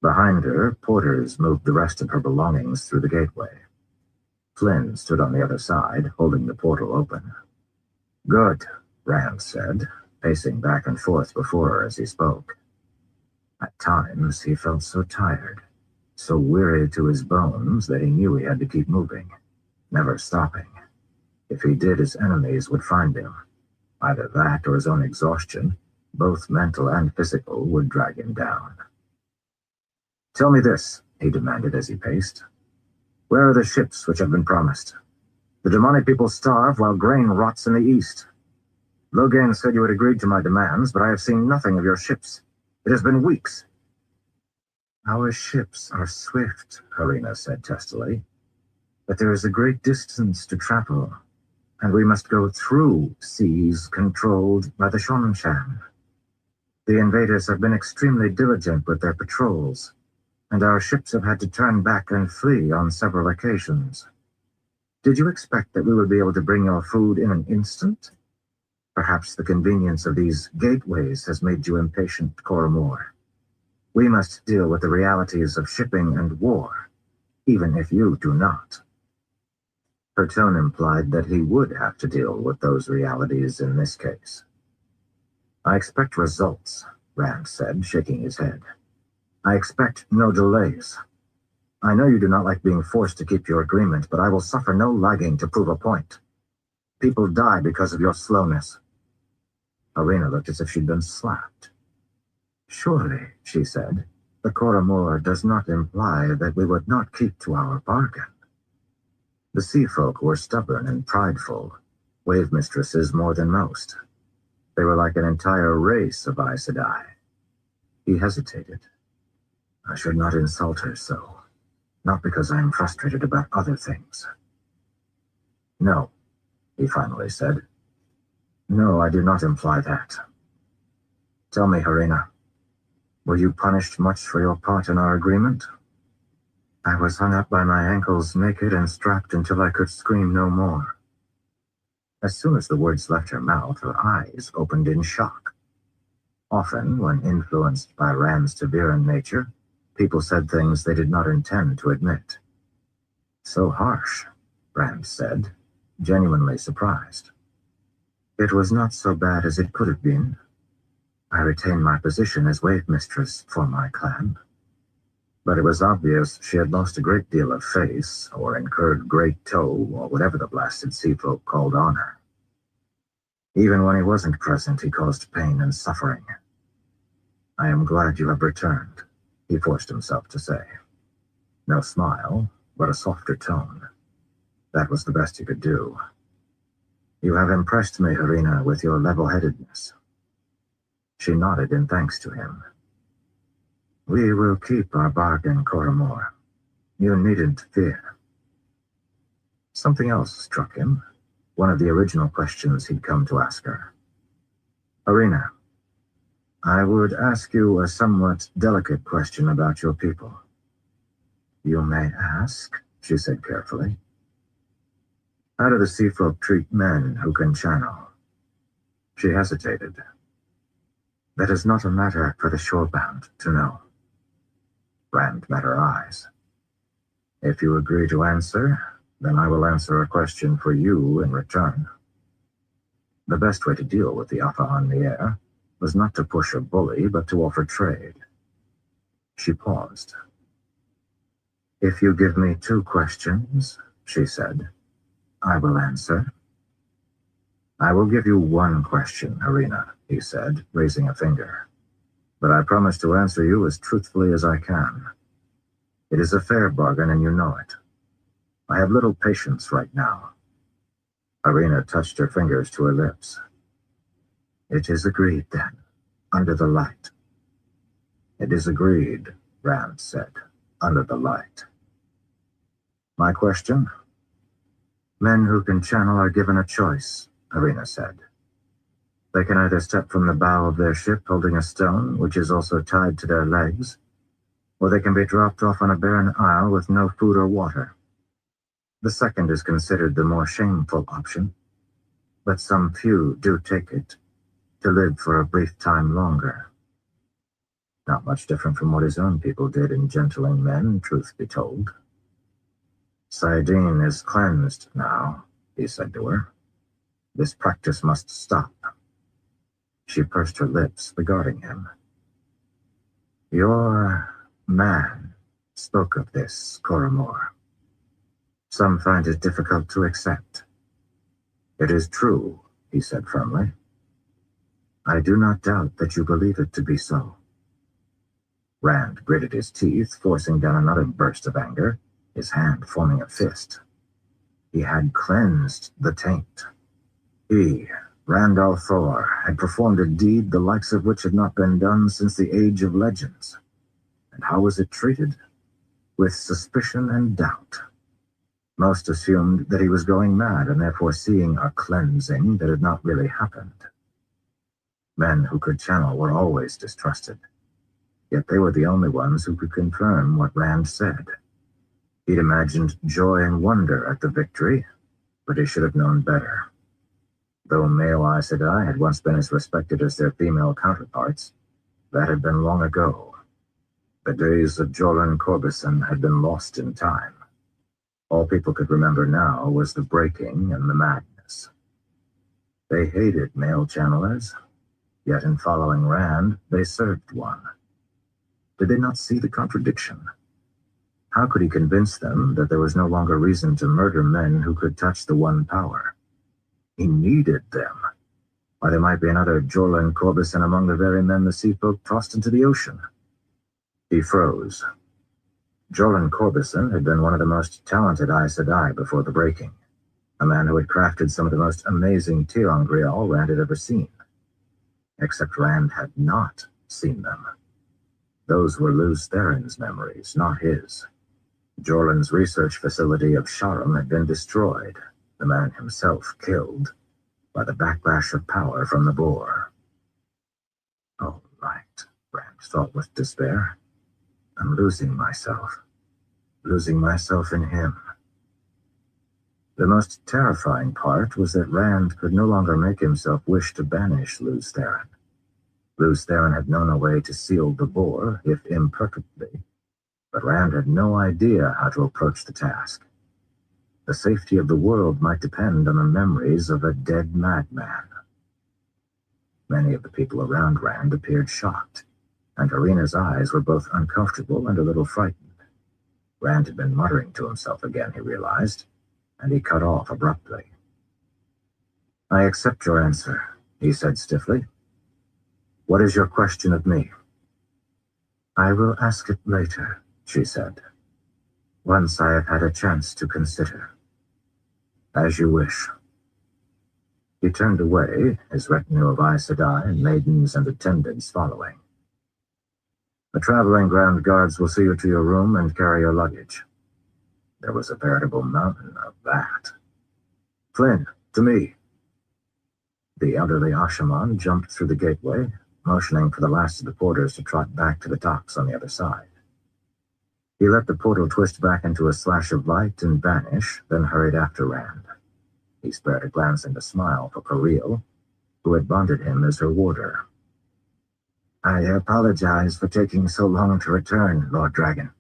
B: Behind her, porters moved the rest of her belongings through the gateway. Flynn stood on the other side, holding the portal open. "Good," Rand said, pacing back and forth before her as he spoke. At times, he felt so tired, so weary to his bones that he knew he had to keep moving, never stopping. If he did, his enemies would find him. Either that or his own exhaustion, both mental and physical, would drag him down. "Tell me this," he demanded as he paced. "Where are the ships which have been promised? The demonic people starve while grain rots in the east. Loghain said you had agreed to my demands, but I have seen nothing of your ships. It has been weeks." "Our ships are swift," Harina said testily. "But there is a great distance to travel, and we must go through seas controlled by the Shonanshan. The invaders have been extremely diligent with their patrols, and our ships have had to turn back and flee on several occasions. Did you expect that we would be able to bring your food in an instant? Perhaps the convenience of these gateways has made you impatient, Cora Moore. We must deal with the realities of shipping and war, even if you do not." Her tone implied that he would have to deal with those realities in this case. "I expect results," Rand said, shaking his head. "I expect no delays. I know you do not like being forced to keep your agreement, but I will suffer no lagging to prove a point. People die because of your slowness." Arena looked as if she'd been slapped. "Surely," she said, "the Cora Moore does not imply that we would not keep to our bargain." The sea folk were stubborn and prideful, wave mistresses more than most. They were like an entire race of Aes Sedai. He hesitated. "I should not insult her so, not because I am frustrated about other things." "No," he finally said. No, I do not imply that. Tell me, Harina, were you punished much for your part in our agreement? I was hung up by my ankles naked and strapped until I could scream no more. As soon as the words left her mouth, her eyes opened in shock. Often, when influenced by Rand's Taviran nature, people said things they did not intend to admit. So harsh, Rand said, genuinely surprised. It was not so bad as it could have been. I retained my position as wave mistress for my clan. But it was obvious she had lost a great deal of face, or incurred great toll, or whatever the blasted sea folk called honor. Even when he wasn't present, he caused pain and suffering. I am glad you have returned, he forced himself to say. No smile, but a softer tone. That was the best he could do. You have impressed me, Harina, with your level-headedness. She nodded in thanks to him. We will keep our bargain, Coramor. You needn't fear. Something else struck him, one of the original questions he'd come to ask her. Harina, I would ask you a somewhat delicate question about your people. You may ask, she said carefully. How do the sea folk treat men who can channel? She hesitated. That is not a matter for the shorebound to know. Rand met her eyes. If you agree to answer, then I will answer a question for you in return. The best way to deal with the Afa on the air was not to push or bully, but to offer trade. She paused. If you give me 2 questions, she said, I will answer. I will give you 1 question, Harina, he said, raising a finger. But I promise to answer you as truthfully as I can. It is a fair bargain, and you know it. I have little patience right now. Harina touched her fingers to her lips. It is agreed, then, under the light. It is agreed, Rand said, under the light. My question? Men who can channel are given a choice, Harina said. They can either step from the bow of their ship holding a stone, which is also tied to their legs, or they can be dropped off on a barren isle with no food or water. The second is considered the more shameful option, but some few do take it, to live for a brief time longer. Not much different from what his own people did in gentling men, truth be told. Saidin is cleansed now, he said to her. This practice must stop. She pursed her lips, regarding him. Your man spoke of this, Coramor. Some find it difficult to accept. It is true, he said firmly. I do not doubt that you believe it to be so. Rand gritted his teeth, forcing down another burst of anger, his hand forming a fist. He had cleansed the taint. He, Randall Thor, had performed a deed the likes of which had not been done since the Age of Legends. And how was it treated? With suspicion and doubt. Most assumed that he was going mad and therefore seeing a cleansing that had not really happened. Men who could channel were always distrusted. Yet they were the only ones who could confirm what Rand said. He'd imagined joy and wonder at the victory, but he should have known better. Though male Aes Sedai had once been as respected as their female counterparts, that had been long ago. The days of Jolan Corbison had been lost in time. All people could remember now was the breaking and the madness. They hated male channelers, yet in following Rand, they served one. Did they not see the contradiction? How could he convince them that there was no longer reason to murder men who could touch the one power? He needed them. Why, there might be another Jolan Corbison among the very men the sea folk tossed into the ocean. He froze. Jolan Corbison had been one of the most talented Aes Sedai before the breaking, a man who had crafted some of the most amazing Tirangrial Rand had ever seen. Except Rand had not seen them. Those were Luz Theron's memories, not his. Jolan's research facility of Sharam had been destroyed, the man himself killed, by the backlash of power from the boar. Oh, right, Rand thought with despair. I'm losing myself in him. The most terrifying part was that Rand could no longer make himself wish to banish Lews Therin. Lews Therin had known a way to seal the boar, if imperfectly, but Rand had no idea how to approach the task. The safety of the world might depend on the memories of a dead madman. Many of the people around Rand appeared shocked, and Harina's eyes were both uncomfortable and a little frightened. Rand had been muttering to himself again, he realized, and he cut off abruptly. I accept your answer, he said stiffly. What is your question of me? I will ask it later, she said, once I have had a chance to consider. As you wish. He turned away, his retinue of Aes Sedai, maidens, and attendants following. The traveling ground guards will see you to your room and carry your luggage. There was a veritable mountain of that. Flynn, to me. The elderly Ashaman jumped through the gateway, motioning for the last of the porters to trot back to the docks on the other side. He let the portal twist back into a slash of light and vanish, then hurried after Rand. He spared a glance and a smile for Kirill, who had bonded him as her warder. I apologize for taking so long to return, Lord Dragon.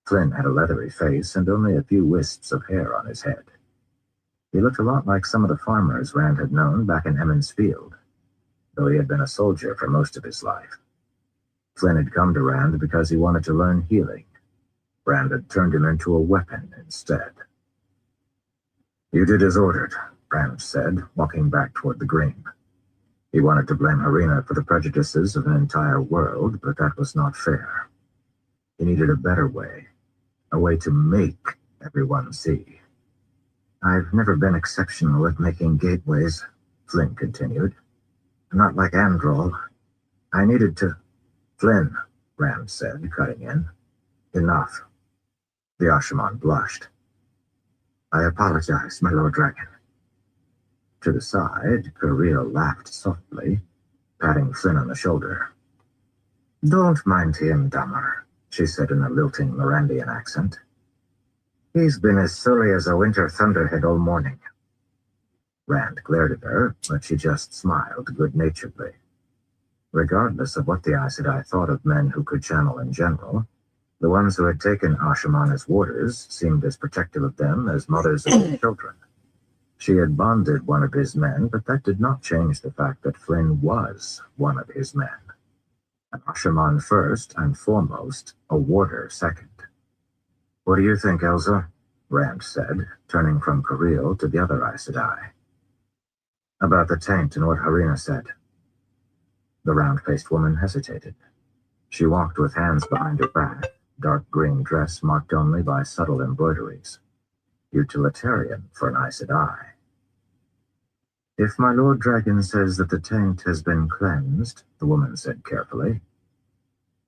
B: Flynn had a leathery face and only a few wisps of hair on his head. He looked a lot like some of the farmers Rand had known back in Emmons Field, though he had been a soldier for most of his life. Flynn had come to Rand because he wanted to learn healing. Rand had turned him into a weapon instead. You did as ordered, Rand said, walking back toward the green. He wanted to blame Harina for the prejudices of an entire world, but that was not fair. He needed a better way, a way to make everyone see. I've never been exceptional at making gateways, Flynn continued. Not like Androl. I needed to... Flynn, Rand said, cutting in. Enough. The Ashaman blushed. I apologize, my Lord Dragon. To the side, Kirill laughed softly, patting Flynn on the shoulder. Don't mind him, Damar, she said in a lilting Mirandian accent. He's been as surly as a winter thunderhead all morning. Rand glared at her, but she just smiled good-naturedly. Regardless of what the Aes Sedai thought of men who could channel in general, the ones who had taken Ashaman as warders seemed as protective of them as mothers of their children. She had bonded one of his men, but that did not change the fact that Flynn was one of his men. An Ashaman first and foremost, a warder second. What do you think, Elsa? Rand said, turning from Kirill to the other Aes Sedai. About the taint and what Harina said. The round-faced woman hesitated. She walked with hands behind her back, dark green dress marked only by subtle embroideries. Utilitarian for an Aes Sedai. If my Lord Dragon says that the taint has been cleansed, the woman said carefully,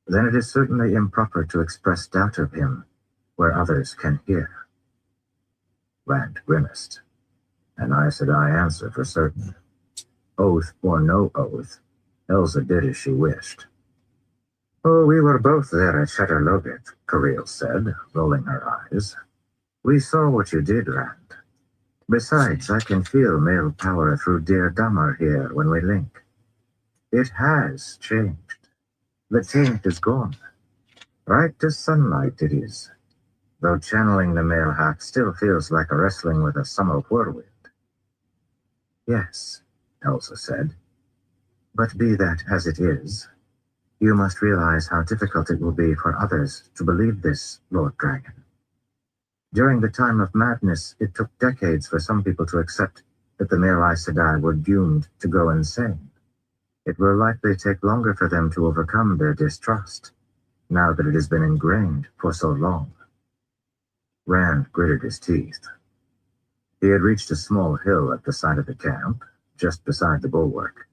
B: then it is certainly improper to express doubt of him where others can hear. Rand grimaced. An Aes Sedai answer for certain. Oath or no oath, Elsa did as she wished. Oh, we were both there at Shatter Loget, Kirill said, rolling her eyes. We saw what you did, Rand. Besides, I can feel male power through dear Damar here when we link. It has changed. The taint is gone. Bright as sunlight it is, though channeling the male half still feels like a wrestling with a summer whirlwind. Yes, Elsa said. But be that as it is, you must realize how difficult it will be for others to believe this, Lord Dragon. During the time of madness, it took decades for some people to accept that the male Aes Sedai were doomed to go insane. It will likely take longer for them to overcome their distrust, now that it has been ingrained for so long. Rand gritted his teeth. He had reached a small hill at the side of the camp, just beside the bulwark.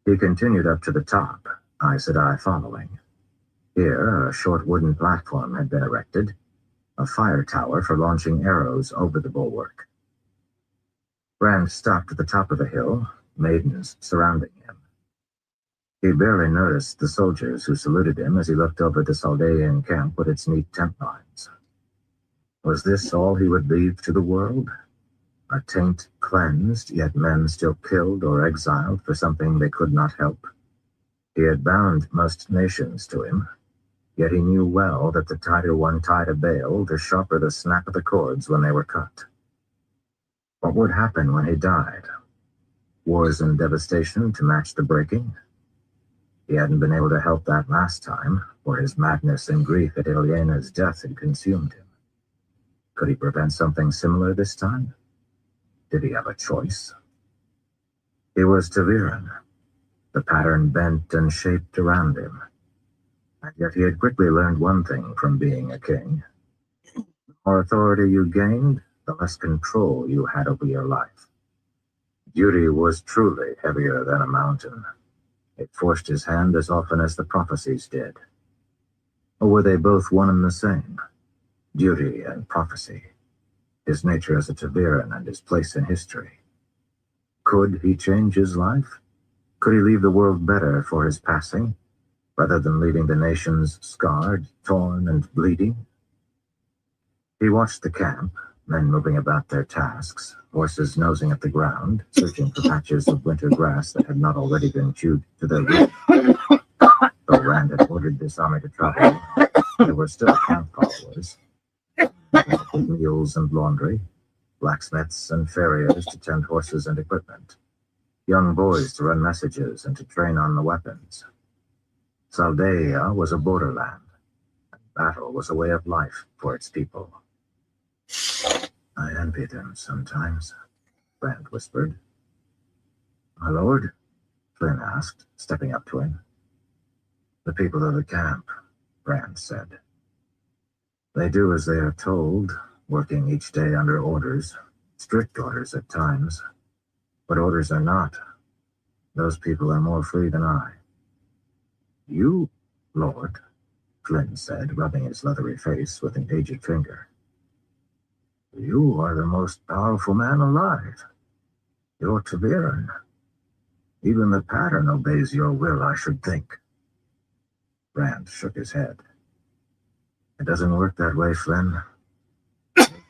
B: He continued up to the top, Aes Sedai following. Here, a short wooden platform had been erected, a fire tower for launching arrows over the bulwark. Rand stopped at the top of the hill, maidens surrounding him. He barely noticed the soldiers who saluted him as he looked over the Saldean camp with its neat tent lines. Was this all he would leave to the world? A taint cleansed, yet men still killed or exiled for something they could not help? He had bound most nations to him, yet he knew well that the tighter one tied a bale, the sharper the snap of the cords when they were cut. What would happen when he died? Wars and devastation to match the breaking? He hadn't been able to help that last time, for his madness and grief at Ilyena's death had consumed him. Could he prevent something similar this time? Did he have a choice? He was ta'veren, the pattern bent and shaped around him. And yet he had quickly learned one thing from being a king. The more authority you gained, the less control you had over your life. Duty was truly heavier than a mountain. It forced his hand as often as the prophecies did. Or were they both one and the same? Duty and prophecy. His nature as a ta'veren and his place in history. Could he change his life? Could he leave the world better for his passing, rather than leaving the nations scarred, torn, and bleeding? He watched the camp, men moving about their tasks, horses nosing at the ground, searching for patches of winter grass that had not already been chewed to their roots. Though Rand had ordered this army to travel, there were still camp followers, with mules and laundry, blacksmiths and farriers to tend horses and equipment, young boys to run messages and to train on the weapons. Saldaea was a borderland, and battle was a way of life for its people. I envy them sometimes, Rand whispered. My lord? Flynn asked, stepping up to him. The people of the camp, Rand said. They do as they are told, working each day under orders, strict orders at times. But orders are not. Those people are more free than I. You, Lord, Flynn said, rubbing his leathery face with an aged finger. You are the most powerful man alive. You're ta'veren. Even the pattern obeys your will, I should think. Rand shook his head. It doesn't work that way, Flynn.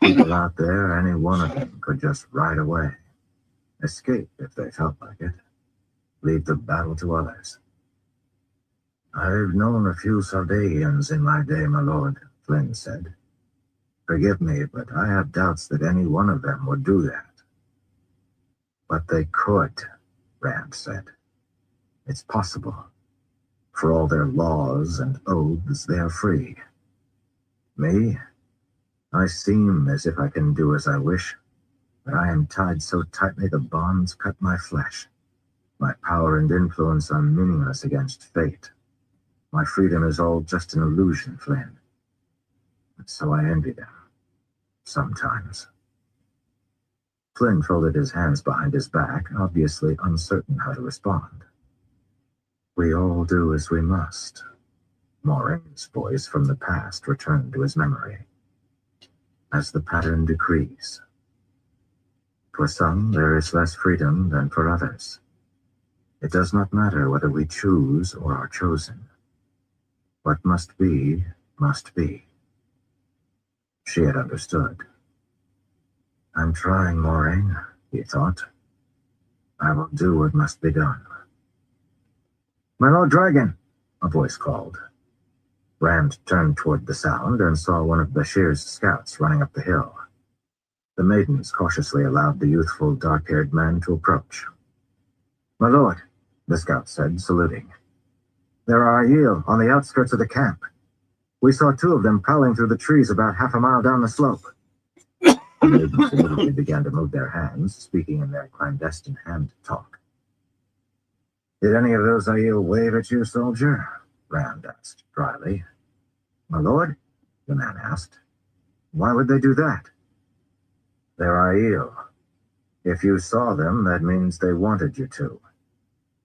B: People out there, any one of them could just ride away. Escape if they felt like it. Leave the battle to others. I've known a few Saldaeans in my day, my lord, Flynn said. Forgive me, but I have doubts that any one of them would do that. But they could, Rand said. It's possible. For all their laws and oaths, they are free. Me? I seem as if I can do as I wish, but I am tied so tightly the bonds cut my flesh. My power and influence are meaningless against fate. My freedom is all just an illusion, Flynn. And so I envy them. Sometimes. Flynn folded his hands behind his back, obviously uncertain how to respond. We all do as we must. Moiraine's voice from the past returned to his memory. As the pattern decrees. For some, there is less freedom than for others. It does not matter whether we choose or are chosen. What must be, must be. She had understood. I'm trying, Moiraine, he thought. I will do what must be done. My Lord Dragon, a voice called. Rand turned toward the sound and saw one of Bashir's scouts running up the hill. The maidens cautiously allowed the youthful, dark-haired man to approach. My lord, the scout said, saluting. There are Aiel on the outskirts of the camp. We saw two of them prowling through the trees about half a mile down the slope. The maidens immediately began to move their hands, speaking in their clandestine hand talk. Did any of those Aiel wave at you, soldier? Rand asked dryly. My lord? The man asked. Why would they do that? They're Aiel. If you saw them, that means they wanted you to.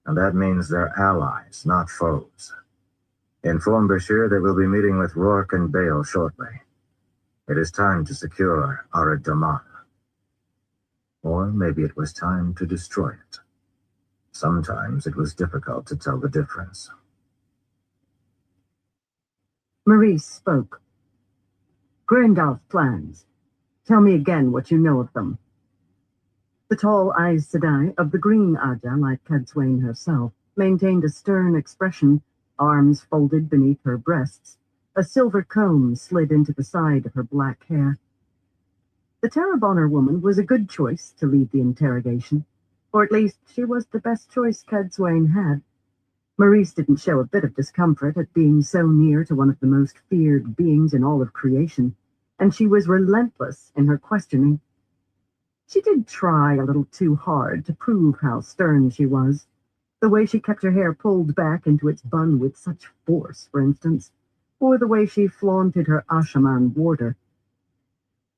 B: And that means they're allies, not foes. Inform Bashir that we'll be meeting with Rourke and Bale shortly. It is time to secure Arad Daman. Or maybe it was time to destroy it. Sometimes it was difficult to tell the difference.
A: Maurice spoke. Grandalf's plans. Tell me again what you know of them. The tall Aes Sedai of the Green Aja, like Cadsuane herself, maintained a stern expression, arms folded beneath her breasts. A silver comb slid into the side of her black hair. The Terrabonner woman was a good choice to lead the interrogation, or at least she was the best choice Cadsuane had. Maurice didn't show a bit of discomfort at being so near to one of the most feared beings in all of creation, and she was relentless in her questioning. She did try a little too hard to prove how stern she was. The way she kept her hair pulled back into its bun with such force, for instance, or the way she flaunted her Ashaman warder.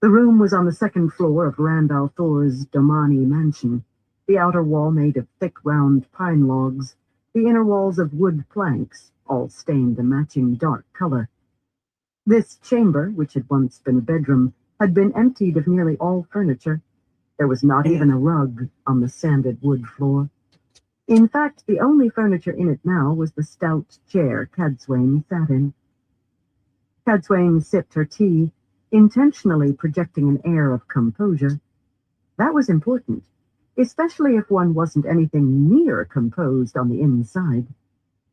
A: The room was on the second floor of Randall Thor's Domani mansion, the outer wall made of thick, round pine logs, the inner walls of wood planks, all stained a matching dark color. This chamber, which had once been a bedroom, had been emptied of nearly all furniture. There was not even a rug on the sanded wood floor. In fact, the only furniture in it now was the stout chair Cadsuane sat in. Cadsuane sipped her tea, intentionally projecting an air of composure. That was important, especially if one wasn't anything near composed on the inside.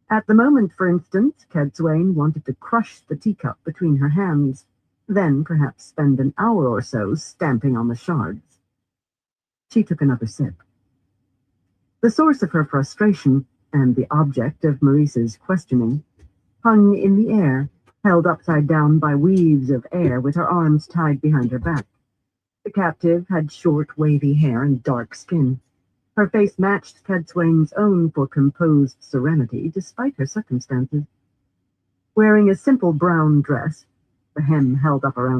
A: At the moment, for instance, Cadsuane wanted to crush the teacup between her hands, then perhaps spend an hour or so stamping on the shards. She took another sip. The source of her frustration, and the object of Maurice's questioning, hung in the air, held upside down by weaves of air with her arms tied behind her back. The captive had short, wavy hair and dark skin. Her face matched Cadsuane's own for composed serenity, despite her circumstances. Wearing a simple brown dress, the hem held up around